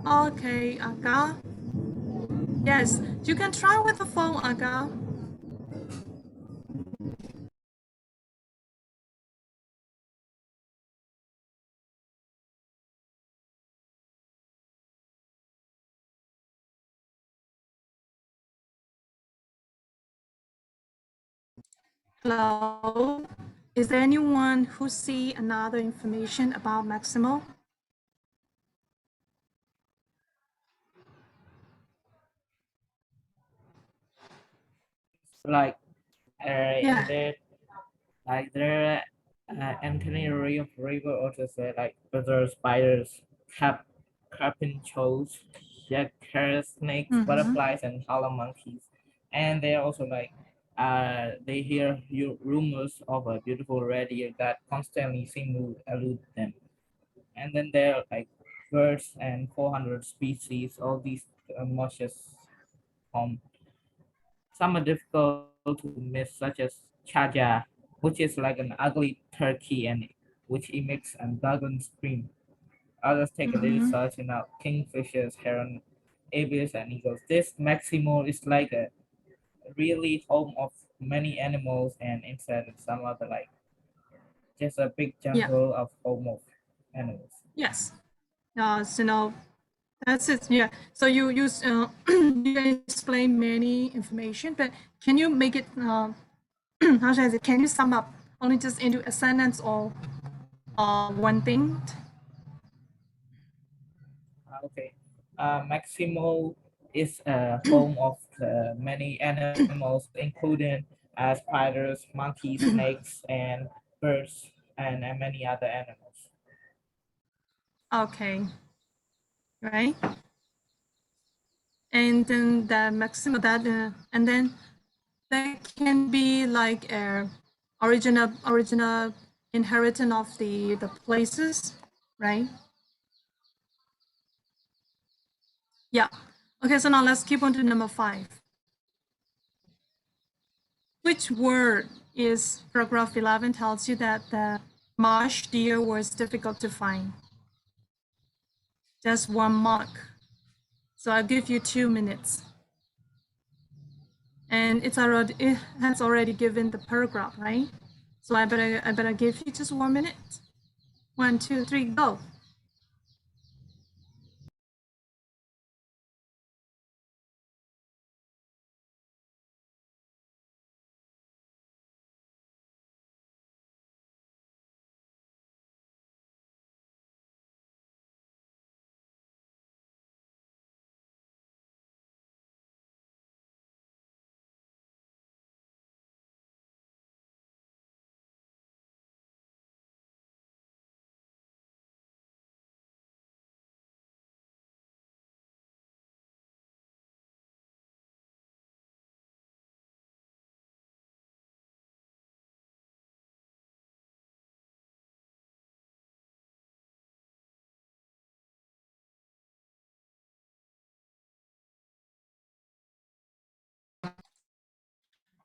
Okay, Aga. Yes, you can try with the phone, Aga. Hello. Is there anyone who see another information about Maximo? Like Yeah. in there, like there, Anthony River also said like other spiders, carpinchos, jackers, snakes, Mm-hmm. butterflies, and howler monkeys, and they also like they hear rumors of a beautiful red deer that constantly seem to elude them, and then there are like birds and 400 species. All these monstrous home. Some are difficult to miss, such as chaja, which is like an ugly turkey and which emits a gargling scream. Others take a little Mm-hmm. searching out kingfishers, heron, aves, and eagles. This Maximo is like a really home of many animals and insects and some other like just a big Yeah. jungle of home of animals. Yes. So now that's it. Yeah. So you use you explain many information, but can you make it how should I say? Can you sum up only just into a sentence or one thing? Okay. Maximo is a home of many animals, including spiders, monkeys, snakes, and birds, and many other animals. Okay. Right. And then the maximum that and then that can be like a original inheritance of the places, right? Yeah. Okay, so now let's keep on to number 5. Which word is paragraph 11 tells you that the marsh deer was difficult to find? Just 1 mark. So I'll give you 2 minutes. And it has already given the paragraph, right? So I better give you just 1 minute. 1, 2, 3, go.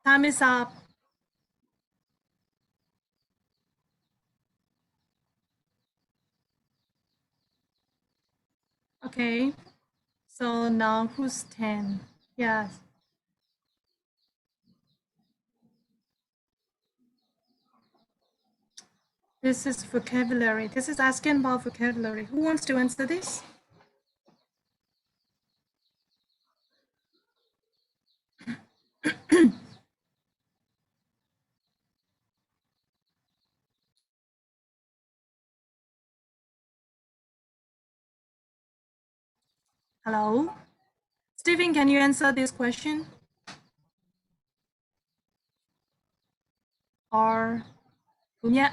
Time is up. Okay. So now who's 10? Yes. This is vocabulary. This is asking about vocabulary. Who wants to answer this? Hello? Stephen, can you answer this question? Or yeah.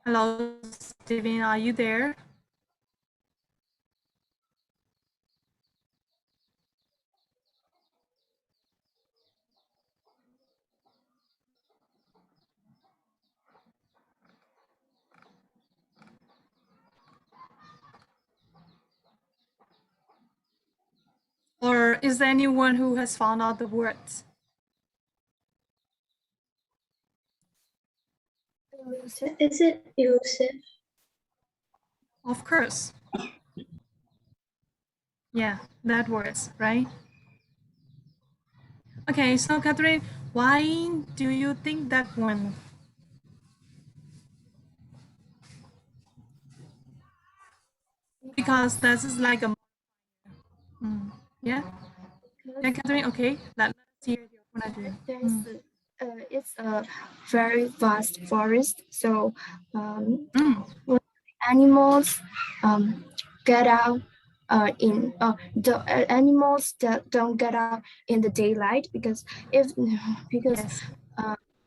Hello, Stephen, are you there? Or is there anyone who has found out the words? Is it elusive? Of course. Yeah, that works, right? Okay, so Catherine, why do you think that one? Because this is like a yeah. Yeah, Catherine, okay. Let's hear your point of view. It's a very vast forest, so when animals get out the animals that don't get out in the daylight because Yes.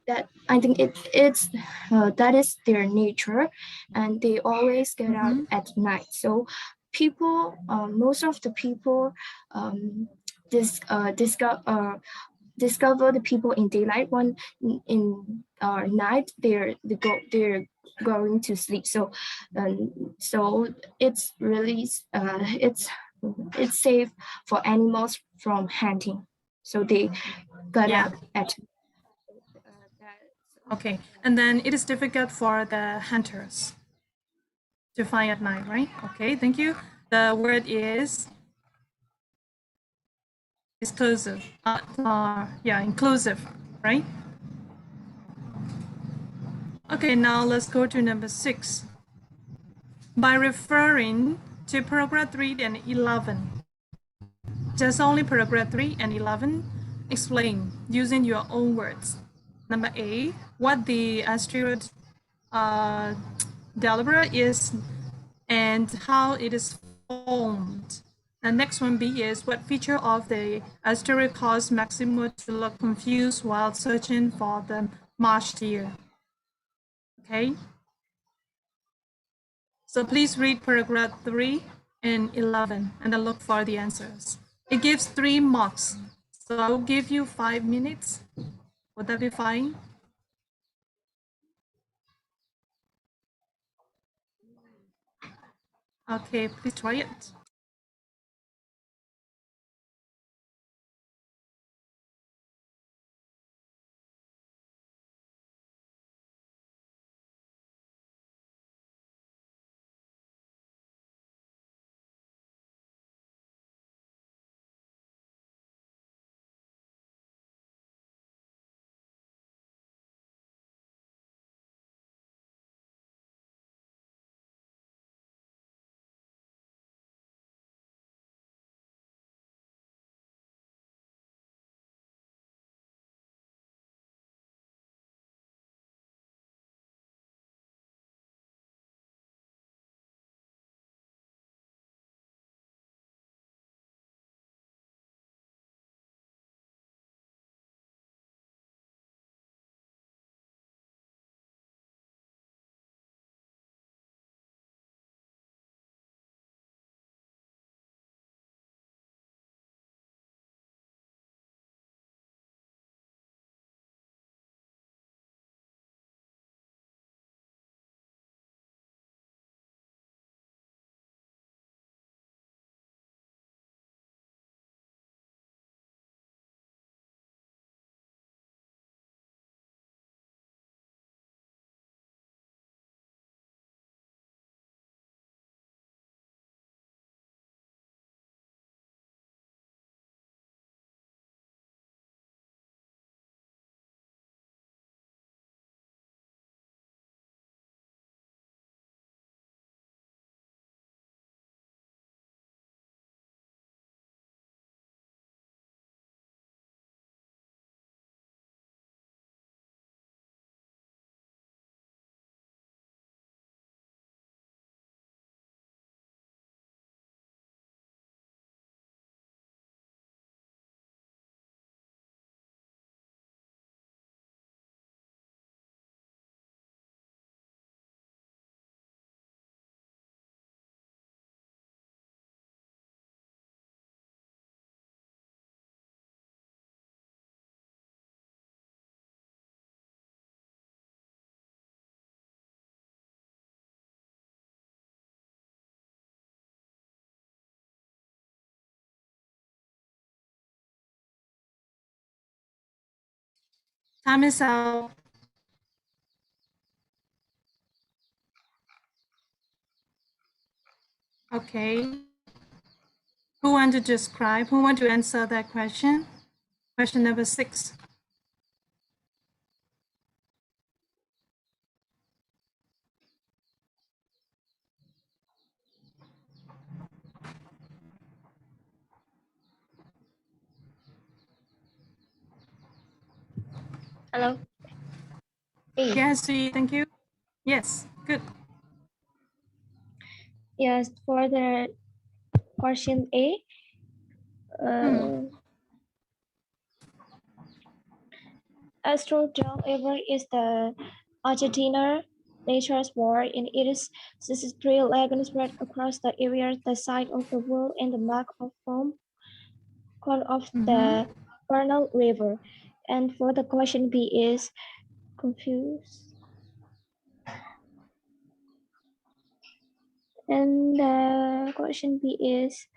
that I think it's that is their nature, and they always get out at night. So people, most of the people, this discover the people in daylight. When in night they're going to sleep. So so it's really it's safe for animals from hunting. So they got Yeah. out at Okay, and then it is difficult for the hunters to find at night, right? Okay, thank you. The word is exclusive. Yeah, inclusive, right? Okay, now let's go to number 6. By referring to paragraph 3 and 11, just only paragraph 3 and 11, explain using your own words. Number A, what the asteroid deliberate is and how it is formed. The next one B is what feature of the asteroid caused Maximo to look confused while searching for the Marsh deer. Okay. So please read paragraph 3 and 11 and then look for the answers. It gives 3 marks. So I'll give you 5 minutes. Would that be fine? Okay, please try it. Time is out. Okay. Who want to describe? Who want to answer that question? Question number 6. Hello. Hey. Yes, thank you. Yes, good. Yes, for the question A, Astrodome Ever is the Argentina nature sport and it is 63 lagoons spread across the area the side of the world and the mark of form of the Bernal River. And for the question B is confused. And the question B is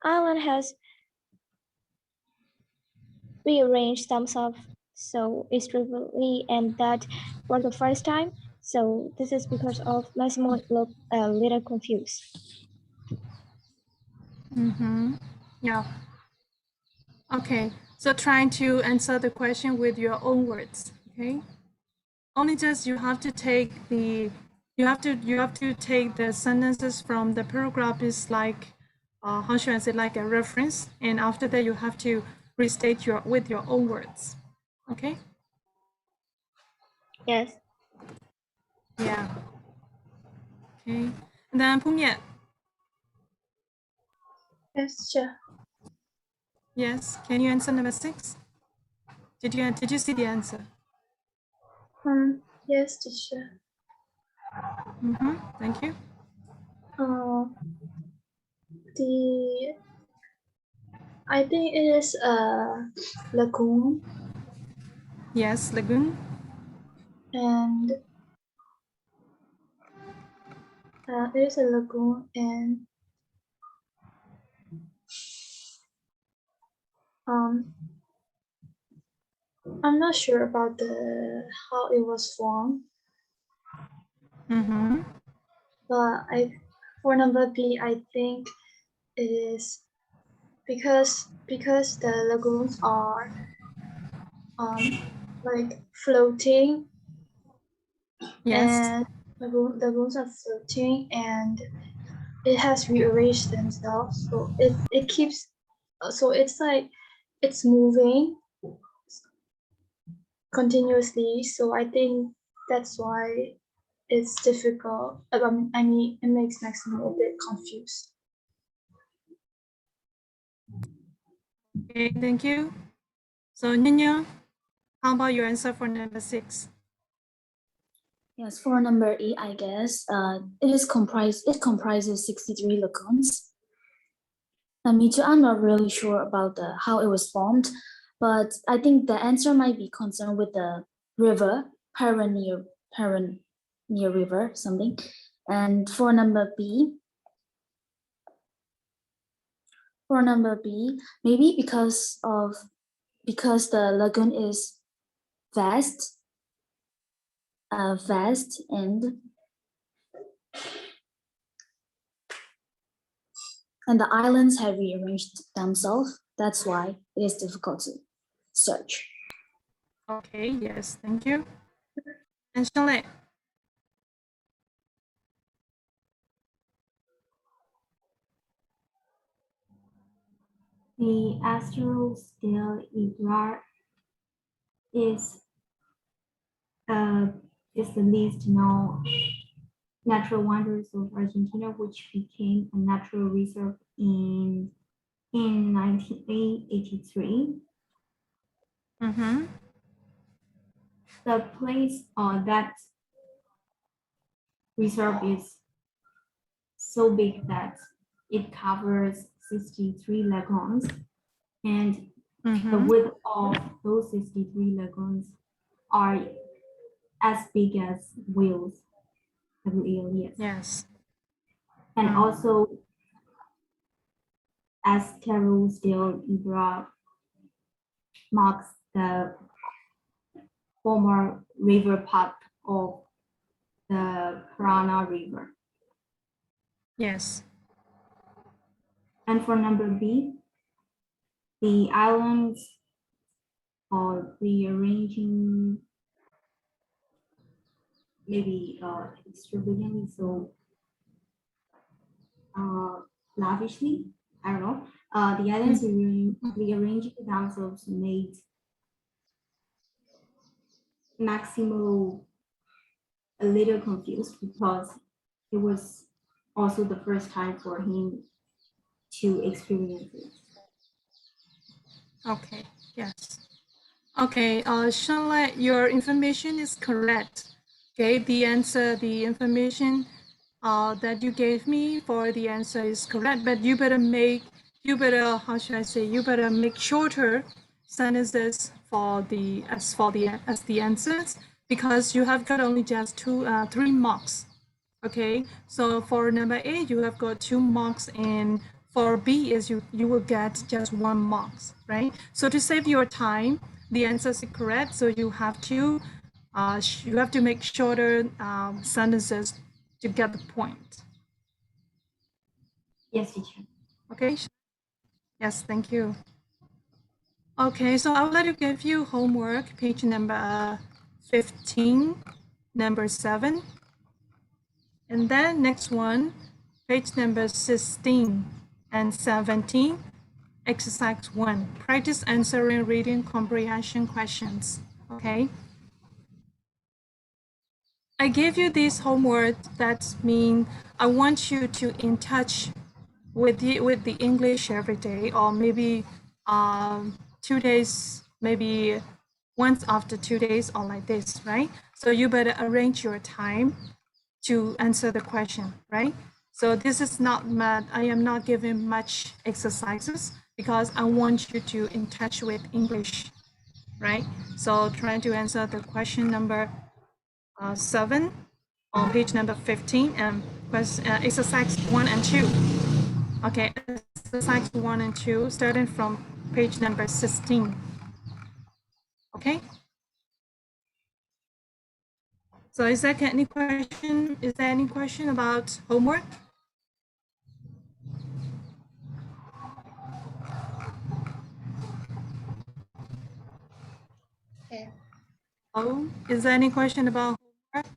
Ireland has rearranged themselves so extremely and that for the first time. So this is because of Massimo look a little confused. Yeah. Okay. So trying to answer the question with your own words. Okay. Only just you have to take the take the sentences from the paragraph is like how should I say, like a reference, and after that you have to restate with your own words. Okay. Yes. Yeah. Okay. And then Pumie. Yes, sure. Yes. Can you answer number 6? Did you see the answer? Yes, teacher. Thank you. I think it is a lagoon. Yes, lagoon. And it is a lagoon, and I'm not sure about how it was formed. But for number B, I think it is because the lagoons are like floating. Yes. And lagoons are floating, and it has rearranged themselves, so it keeps, so it's like it's moving continuously. So I think that's why it's difficult. I mean, it makes Maximo a bit confused. Okay, thank you. So Nina, how about your answer for number 6? Yes, for number E, I guess it comprises 63 lagoons. Me too, I'm not really sure about how it was formed, but I think the answer might be concerned with the river, Pyrenees River, something. And for number B, maybe because the lagoon is vast, and the islands have rearranged themselves. That's why it is difficult to search. Okay, yes, thank you. And Charlotte? The asteroid scale is the least known natural wonders of Argentina, which became a natural reserve in 1983. The place that reserve is so big that it covers 63 lagoons, and the width of those 63 lagoons are as big as wheels. W-E-L-E-S. Yes. And also asteroid scale Ibra marks the former river part of the Parana River. Yes. And for number B, the islands are rearranging maybe extravagantly, so lavishly. I don't know. The islands rearranging themselves made Maximo a little confused because it was also the first time for him to experience it. Okay. Yes. Okay, Charlotte, your information is correct. Okay, the answer, the information that you gave me for the answer is correct, but you better, how should I say, you better make shorter sentences for the as the answers, because you have got only just 3 marks. Okay, so for number A, you have got 2 marks, and for B is you will get just 1 marks, right? So to save your time, the answers are correct. So you have to make shorter sentences to get the point. Yes, teacher. Okay. Yes, thank you. Okay, so I would like to give you homework, page number 15, number 7. And then next one, page number 16 and 17, exercise 1, practice answering reading comprehension questions. Okay. I gave you this homework. That means I want you to in touch with the English every day, or maybe 2 days, maybe once after 2 days, or like this, right? So you better arrange your time to answer the question, right? So this is not mad. I am not giving much exercises because I want you to in touch with English, right? So trying to answer the question number 7 on page number 15 and exercise 1 and 2. Okay, exercise 1 and 2 starting from page number 16. Okay. So is there any question? Is there any question about homework? Okay. Oh, is there any question about homework?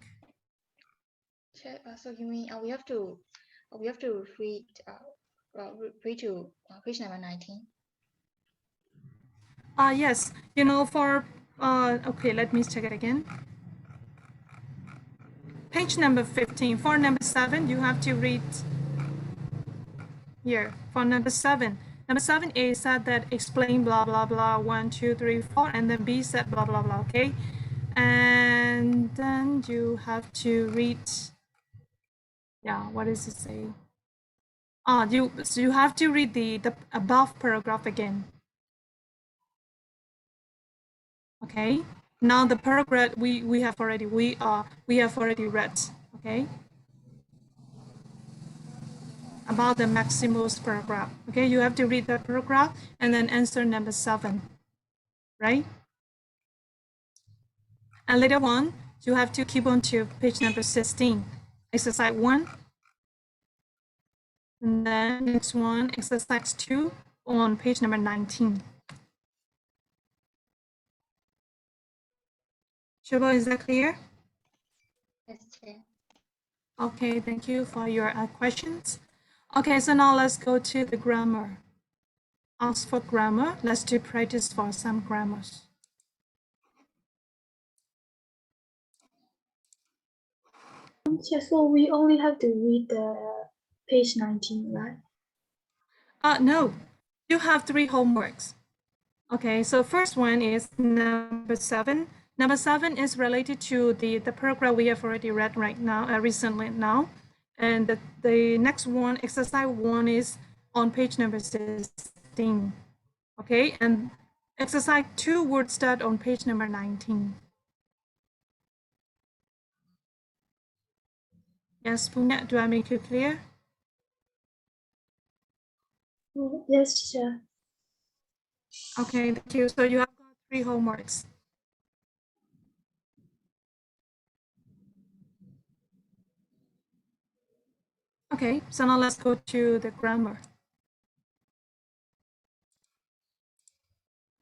So you mean we have to read read to page number 19? Yes, you know, for okay, let me check it again. Page number 15. For number 7, you have to read here. For number 7, number 7A said that explain blah blah blah 1, 2, 3, 4, and then B said blah blah blah. Okay, and then you have to read. Yeah, what does it say? So you have to read the above paragraph again. Okay. Now the paragraph we have already read. Okay. About the Maximus paragraph. Okay, you have to read that paragraph and then answer number 7, right? And later on, you have to keep on to page number 16, exercise 1. And then next one, exercise 2 on page number 19. Shubha, is that clear? Yes, Chair. Okay, thank you for your questions. Okay, so now let's go to the grammar. Ask for grammar. Let's do practice for some grammars. So we only have to read the page 19, right? No, you have 3 homeworks. Okay, so first one is number 7. Number 7 is related to the paragraph we have already read right now, recently now. And the next one, exercise 1, is on page number 16. Okay, and exercise 2 would start on page number 19. Yes, Punya, do I make it clear? Yes, teacher. Okay, thank you. So you have got 3 homeworks. Okay, so now let's go to the grammar.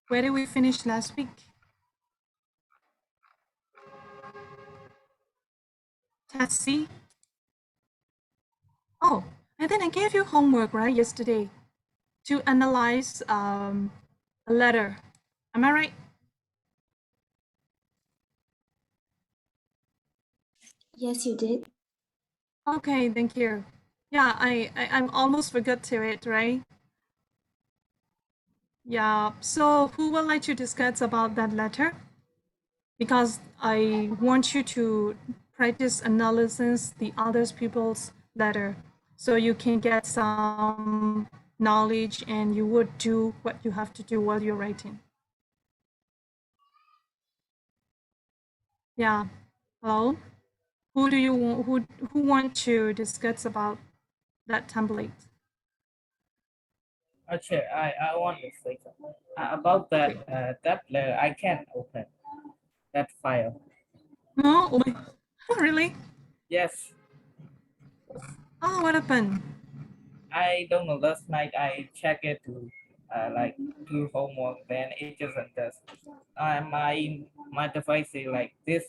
Where did we finish last week? Test C. Oh, and then I gave you homework, right, yesterday, to analyze a letter. Am I right? Yes, you did. Okay, thank you. Yeah, I'm almost forgot to it, right? Yeah, so who would like to discuss about that letter? Because I want you to practice analysis the other people's letter so you can get some knowledge and you would do what you have to do while you're writing. Yeah. Hello? Who do you want who want to discuss about that template? Actually, I want to say something about that that letter. I can't open that file. No? Oh my, really? Yes, Oh, what happened? I don't know. Last night I checked it to like do homework, then it doesn't does. My device say like this.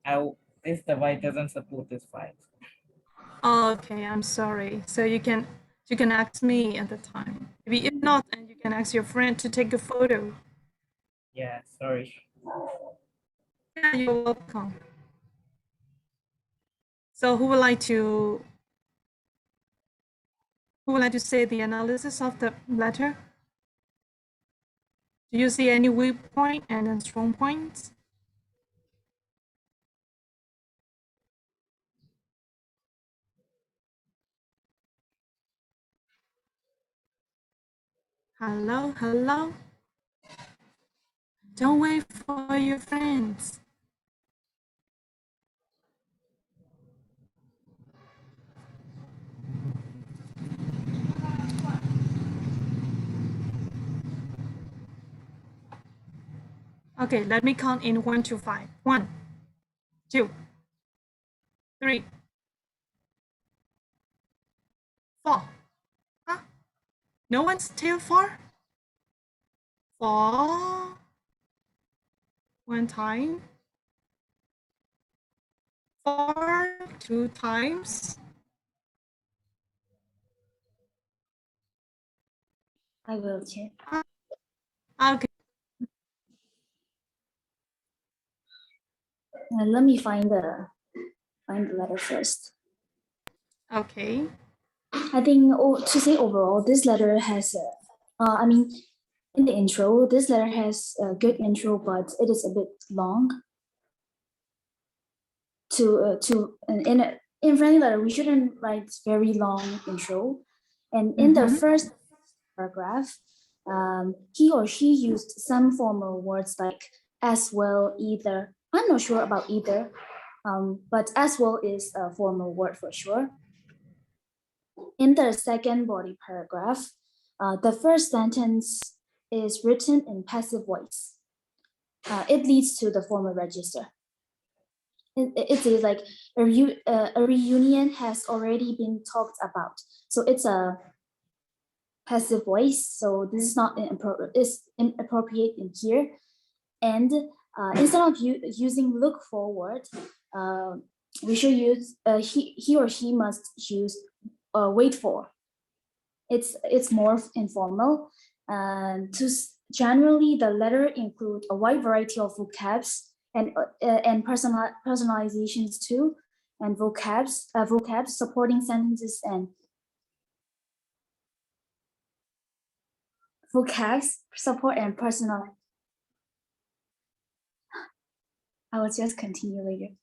I this device doesn't support this file. Oh, okay, I'm sorry. So you can ask me at the time. Maybe if not, then you can ask your friend to take a photo. Yeah, sorry. Yeah, you're welcome. So who would like to say the analysis of the letter? Do you see any weak point and then strong points? Hello, hello. Don't wait for your friends. Okay, let me count in 1 to 5. 1, 2, 3, 4. Huh? No one's till 4? 4. One time. 4 2 times. I will check. Okay. Let me find the letter first. Okay. I think to say overall, this letter has I mean, in the intro, this letter has a good intro, but it is a bit long. In friendly letter, we shouldn't write very long intro. And in the first paragraph, he or she used some formal words like as well, either. I'm not sure about either, but as well is a formal word for sure. In the second body paragraph, the first sentence is written in passive voice. It leads to the formal register. It says like a reunion has already been talked about. So it's a passive voice. So this is not inappropriate in here. And instead of using look forward, we should use he or she must use wait for. It's more informal. Generally, the letter include a wide variety of vocabs and personalizations too, and vocabs supporting sentences and vocabs support and personal. I will just continue later.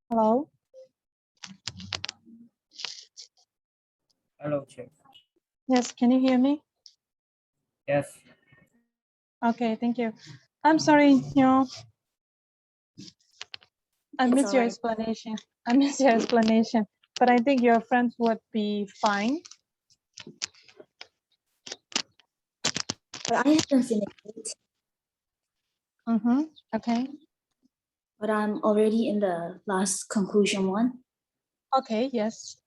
Hello. Hello, Chef. Yes, can you hear me? Yes. Okay, thank you. I'm sorry, I It's missed your alright. explanation. I missed your explanation, but I think your friends would be fine. But I haven't finished it, Mm-hmm. Okay. but I'm already in the last conclusion one. Okay, yes.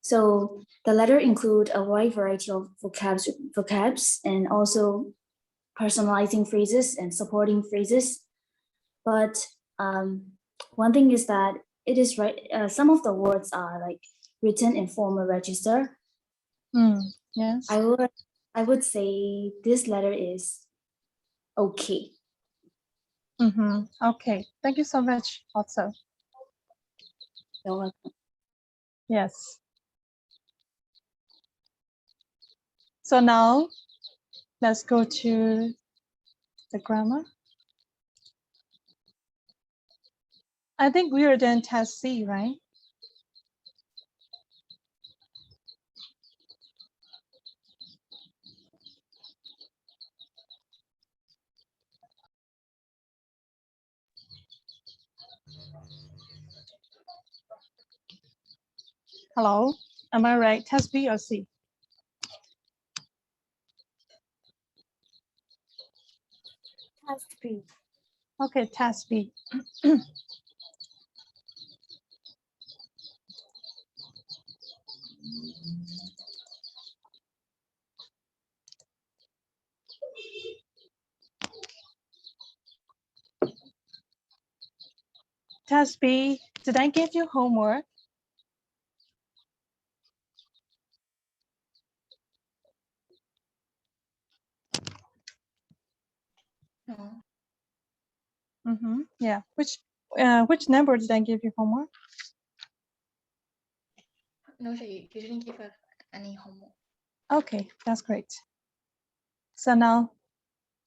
So the letter include a wide variety of vocabs and also personalizing phrases and supporting phrases. But one thing is that it is right. Some of the words are like written in formal register. Yes. I would say this letter is okay. Mm-hmm. Okay. Thank you so much also. You're welcome. Yes. So now let's go to the grammar. I think we are done test C, right? Hello, am I right? Test B or C? Test B. Okay, test B. Test B, did I give you homework? No, Mm-hmm. Yeah, which number did I give you homework? no, sir, you didn't give us any homework. Okay, that's great. So now,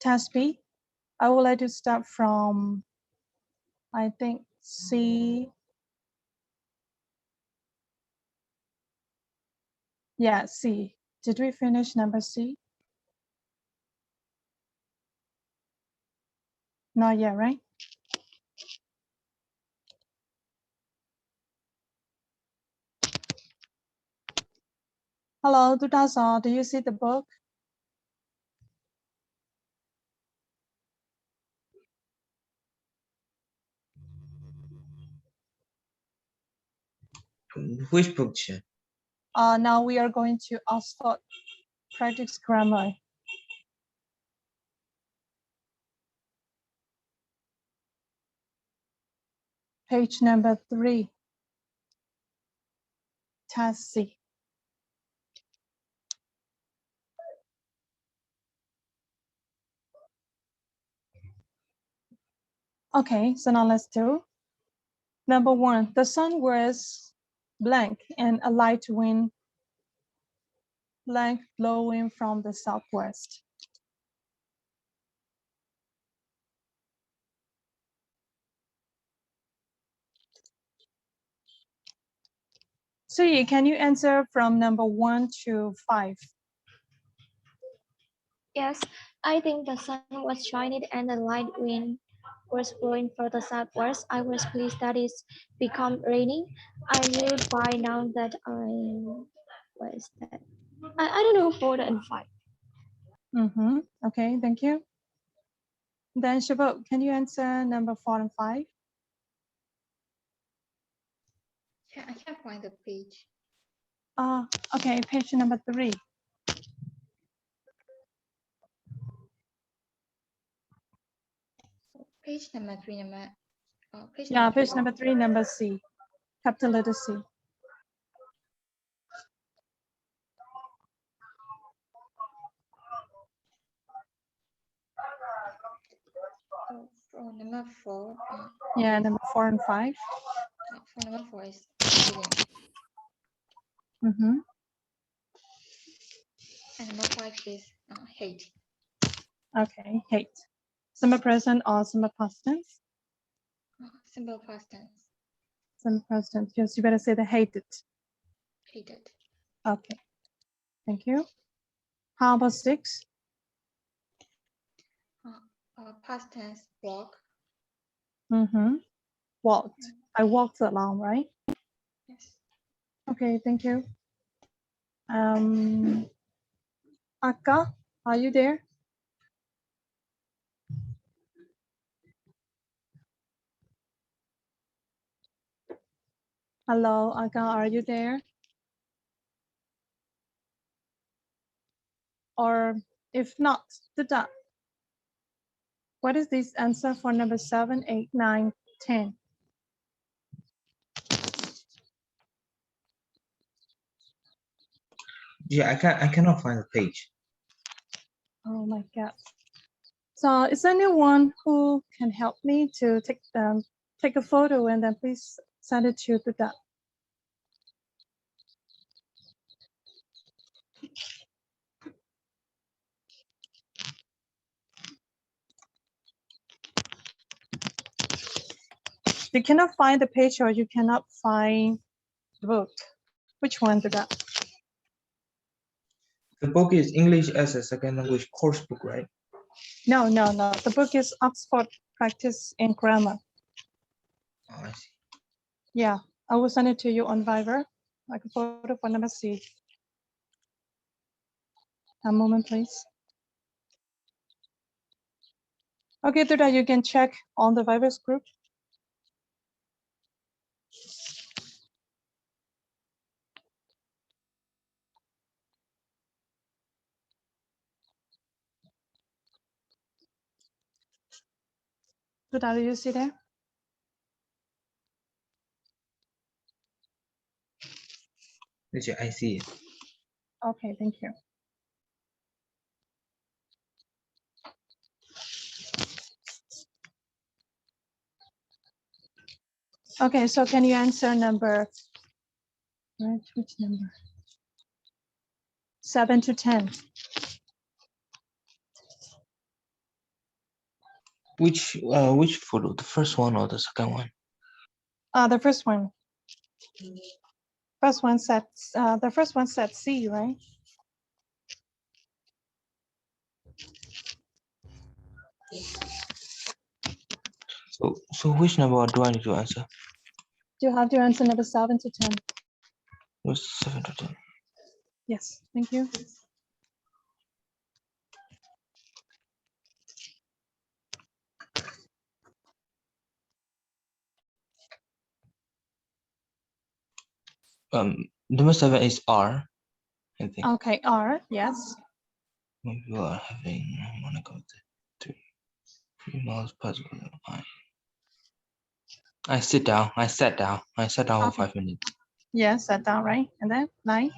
test B, I would like to start from, I think, C. Yeah, C. Did we finish number C? Not yet, right? Hello, Dudasan, do you see the book? Which book, Chef? Now we are going to Oxford Practice Grammar. Page number 3, task C. Okay, so now let's do. Number 1, the sun was blank and a light wind blank blowing from the southwest. So can you answer from number 1 to 5? Yes, I think the sun was shining and the light wind was blowing for the southwest. I was pleased that it's become raining. I knew by now that what is that? I don't know 4 and 5. Mm-hmm. Okay, thank you. Then Shabot, can you answer number 4 and 5? Yeah, I can't find the page. Okay, page number 3. Page number 3, page Yeah, number page 3. number 3, number C, capital letter C. For number 4. Yeah, number 4 and 5. For number 4 is feeling. Mm-hmm. And number 5 is hate. Okay, hate. Simple present or simple past tense? Simple past tense. Some present. Yes, you better say the hated. Hated. Okay. Thank you. How about 6? Past tense walk. Mm-hmm. Walked. I walked along, right? Yes. Okay, thank you. Akka, are you there? Hello, Akka, are you there? Or if not, Duda, what is this answer for number 7, 8, 9, 10? Yeah, I cannot find the page. Oh my God. So is there anyone who can help me to take a photo and then please send it to Duda? You cannot find the page or you cannot find the book. Which one, Duda? The book is English as a Second Language course book, right? No. The book is Oxford Practice in Grammar. Oh, I see. Yeah, I will send it to you on Viber, like a photo for number C. A moment, please. Okay, Duda, you can check on the Viber's group. Duda, do you see there? Yeah, I see it. Okay, thank you. Okay, so can you answer number, right, which number? 7 to 10. Which photo? The first one or the second one? The first one. The first one said C, right? So which number do I need to answer? You have to answer number 7 to 10. What's 7 to 10? Yes, thank you. Number 7 is R, I think. Okay, R, yes. Maybe you are having wanna go to 3 miles per hour. I sat down for 5 minutes. Yes, sat down, right? And then 9.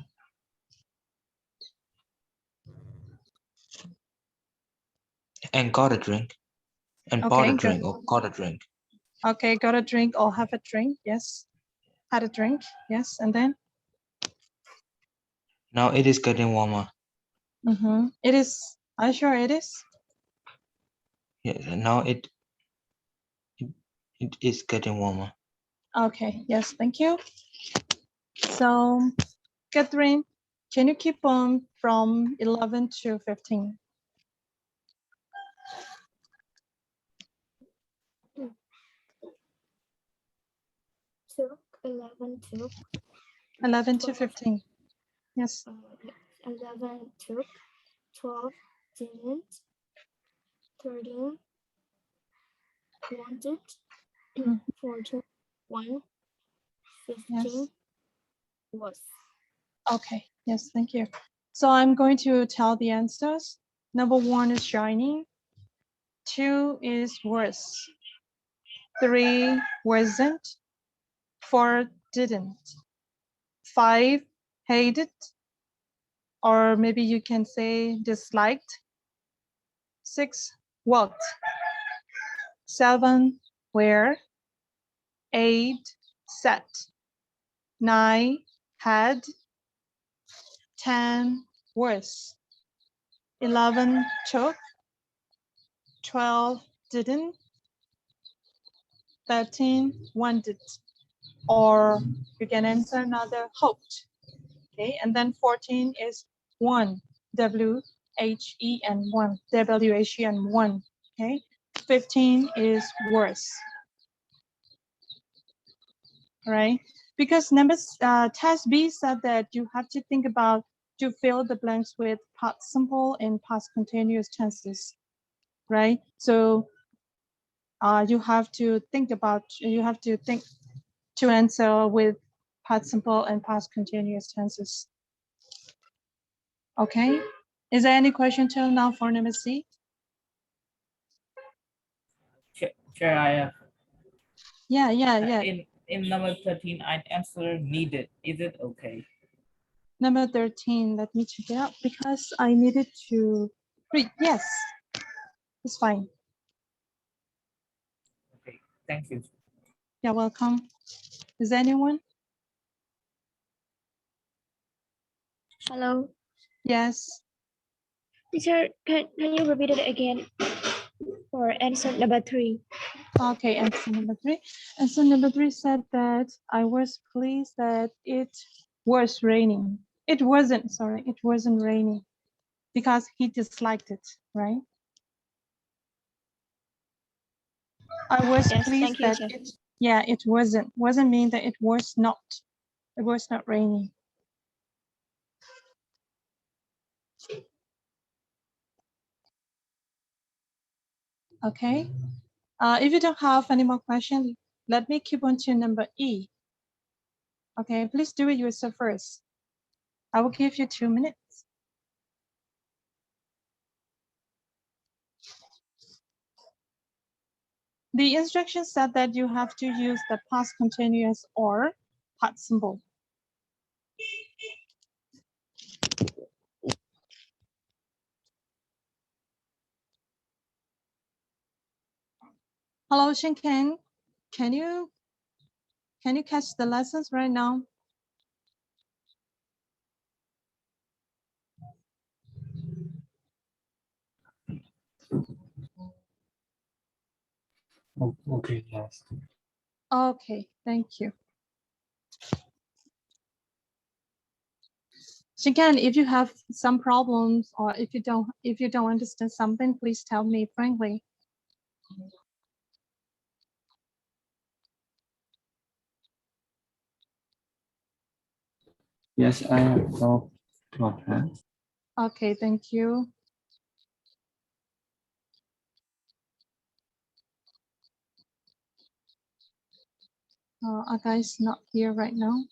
And got a drink. And bought a drink or got a drink. Okay, got a drink or have a drink, yes. Had a drink, yes, and then? Now it is getting warmer. It is, are you sure it is? Yeah, now it is getting warmer. Okay, yes, thank you. So, Catherine, can you keep on from 11 to 15? Took 11 took 11 to 12, 15. Yes. 11 took 12 didn't 13 wanted 14 1 15 Yes. was. Okay, yes, thank you. So I'm going to tell the answers. Number 1 is shining. 2 is worse. 3 wasn't. 4 didn't. 5 hated. Or maybe you can say disliked. 6 walked. 7 where. 8 sat. 9 had. 10 worse. 11 took. 12 didn't. 13 wanted. or you can answer another hoped. Okay, and then 14 is one, W-H-E-N, one, W-H-E-N, one. Okay, 15 is worse. Right? Because test B said that you have to think about to fill the blanks with past simple and past continuous tenses, right? So you have to think to answer with past simple and past continuous tenses. Okay. Is there any question till now for number C? Chair, I have. Yeah. In number 13, I answer needed. Is it okay? Number 13, let me check it out because I needed to read. Yes, it's fine. Okay, thank you. You're welcome. Is there anyone? Hello. Yes. Teacher, can you repeat it again for answer number 3? Okay, answer number 3. Answer number 3 said that I was pleased that it was raining. It wasn't raining because he disliked it, right? I was pleased that it wasn't mean that it was not raining. Okay. If you don't have any more questions, let me keep on to number E. Okay, please do it yourself first. I will give you 2 minutes. The instruction said that you have to use the past continuous or participle. Hello, Shinken. Can you catch the lessons right now? Oh, okay, yes. Okay, thank you. Shinken, if you have some problems or if you don't understand something, please tell me frankly. Yes, I have no problem. Okay, thank you. Aga is not here right now.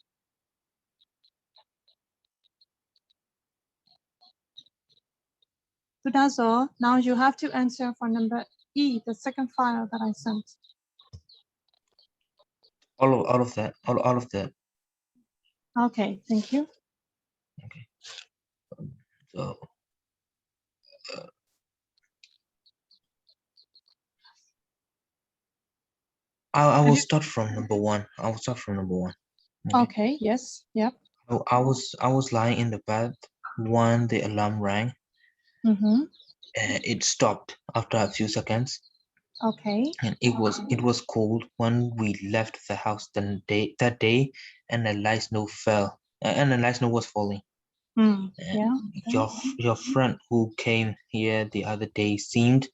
So that's all. Now you have to answer for number E, the second file that I sent. All of that. All of that. Okay, thank you. Okay. So I will start from number 1. I will start from number 1. Okay, yes, yep. I was lying in the bed when the alarm rang. It stopped after a few seconds. Okay. And it was cold when we left the house that day, and the light snow fell, and the light snow was falling. Yeah. Your friend who came here the other day seemed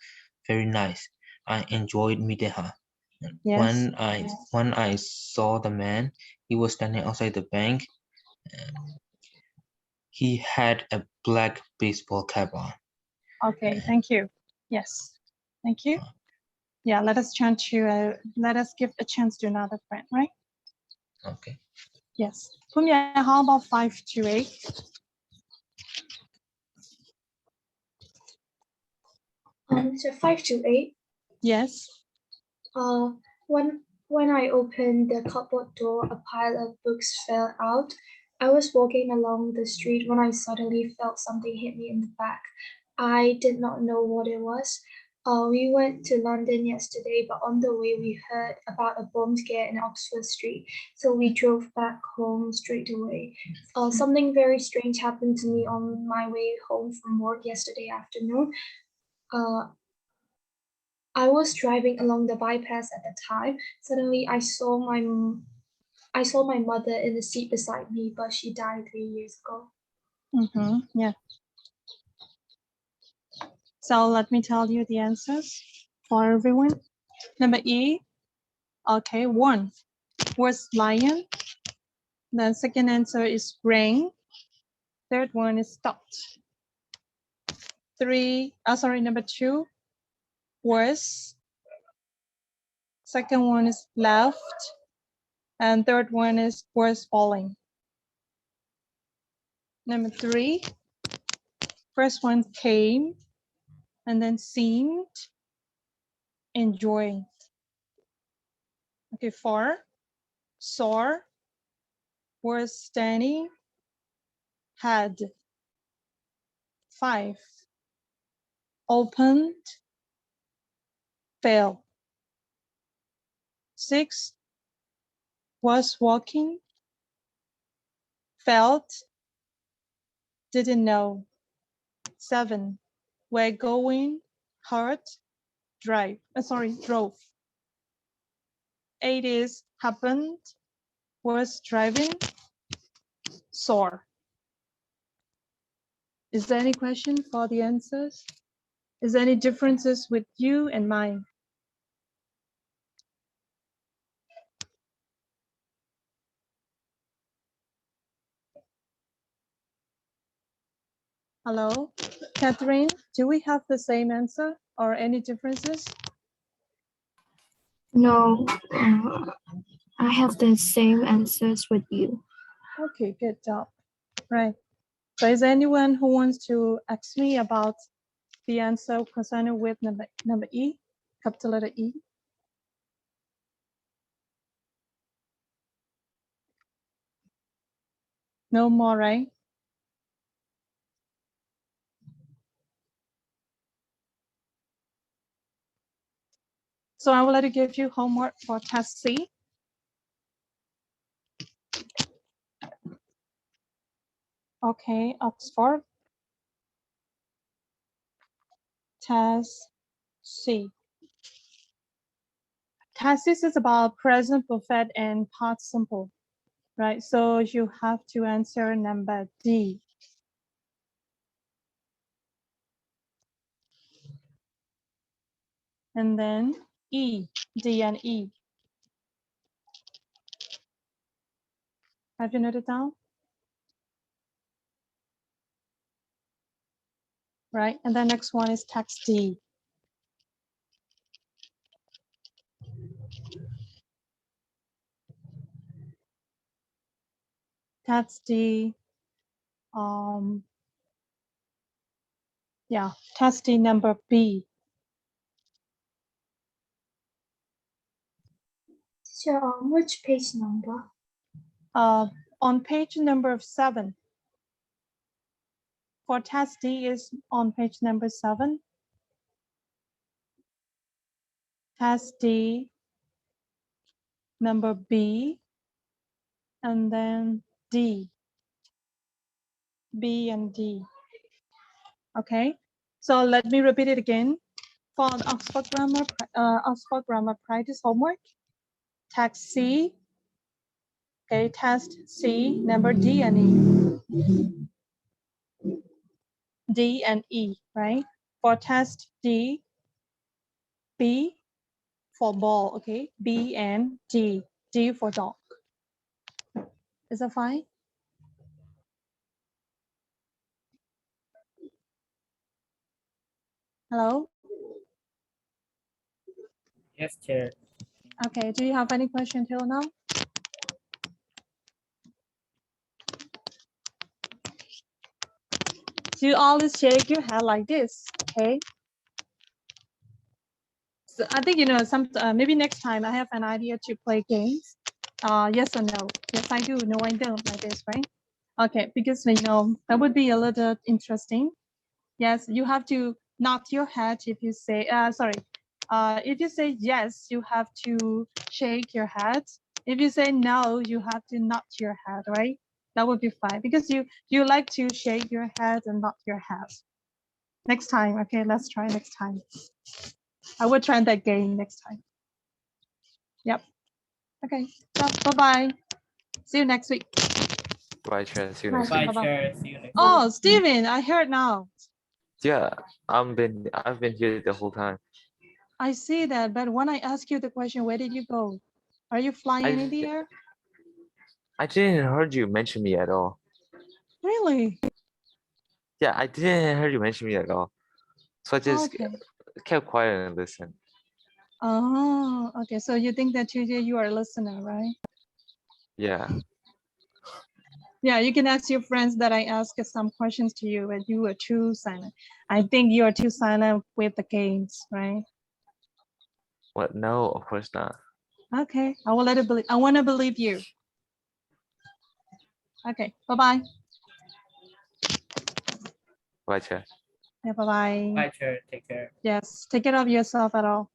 very nice. I enjoyed meeting her. Yes. When I saw the man, he was standing outside the bank. He had a black baseball cap on. Okay, thank you. Yes, thank you. Yeah, let us give a chance to another friend, right? Okay. Yes. Pumya, how about 5 to 8? So 5 to 8. Yes. When I opened the cupboard door, a pile of books fell out. I was walking along the street when I suddenly felt something hit me in the back. I did not know what it was. We went to London yesterday, but on the way we heard about a bomb scare in Oxford Street, so we drove back home straight away. Something very strange happened to me on my way home from work yesterday afternoon. I was driving along the bypass at the time. Suddenly, I saw I saw my mother in the seat beside me, but she died 3 years ago. Yeah. So let me tell you the answers for everyone. Number E, okay, 1 was lion. The second answer is rain. Third one is stopped. Number 2 was. Second one is left. And third one is was falling. Number 3, first one came and then seemed, enjoying. Okay, 4, saw, was standing, had. 5, opened, fell. 6, was walking, felt, didn't know. 7, were going, heard, drove. 8 is happened, was driving, saw. Is there any question for the answers? Is there any differences with you and mine? Hello, Catherine, do we have the same answer or any differences? No, I have the same answers with you. Okay, good job. Right. So is there anyone who wants to ask me about the answer concerning with number E, capital letter E? No more, right? So I would like to give you homework for test C. Okay, Oxford. Test C. Test C is about present perfect and past simple, right? So you have to answer number D. And then E, D and E. Have you noted down? Right, and the next one is text D. Text D, yeah, text D number B. Teacher, which page number? On page number 7. For test D is on page number 7. Test D number B, and then D, B and D. Okay, so let me repeat it again. For the Oxford Grammar practice homework, text C, okay, test C, number D and E. D and E, right? For test D, B for ball, okay? B and D, D for dog. Is that fine? Hello? Yes, Chair. Okay, do you have any question till now? So you always shake your head like this, okay? So I think, maybe next time I have an idea to play games. Yes or no? Yes, I do. No, I don't, like this, right? Okay, because, that would be a little interesting. Yes, you have to nod your head if you say, if you say yes, you have to shake your head. If you say no, you have to nod your head, right? That would be fine because you like to shake your head and nod your head. Next time, okay, let's try next time. I will try that game next time. Yep. Okay, so bye-bye. See you next week. Bye, Chair. See you Bye. next Bye, week. Bye-bye. Chair. See you next Oh, Steven, I heard now. Yeah, I've been here the whole time. I see that, but when I ask you the question, where did you go? Are you flying in the air? I didn't heard you mention me at all. Really? Yeah, I didn't hear you mention me at all. So I just Okay. kept quiet and listened. Oh, okay. So you think that you are a listener, right? Yeah. Yeah, you can ask your friends that I asked some questions to you, but you were too silent. I think you are too silent with the games, right? What? No, of course not. Okay, I will let it believe. I want to believe you. Okay, bye-bye. Bye, Chair. Yeah, bye-bye. Bye, Chair. Take care. Yes, take care of yourself at all.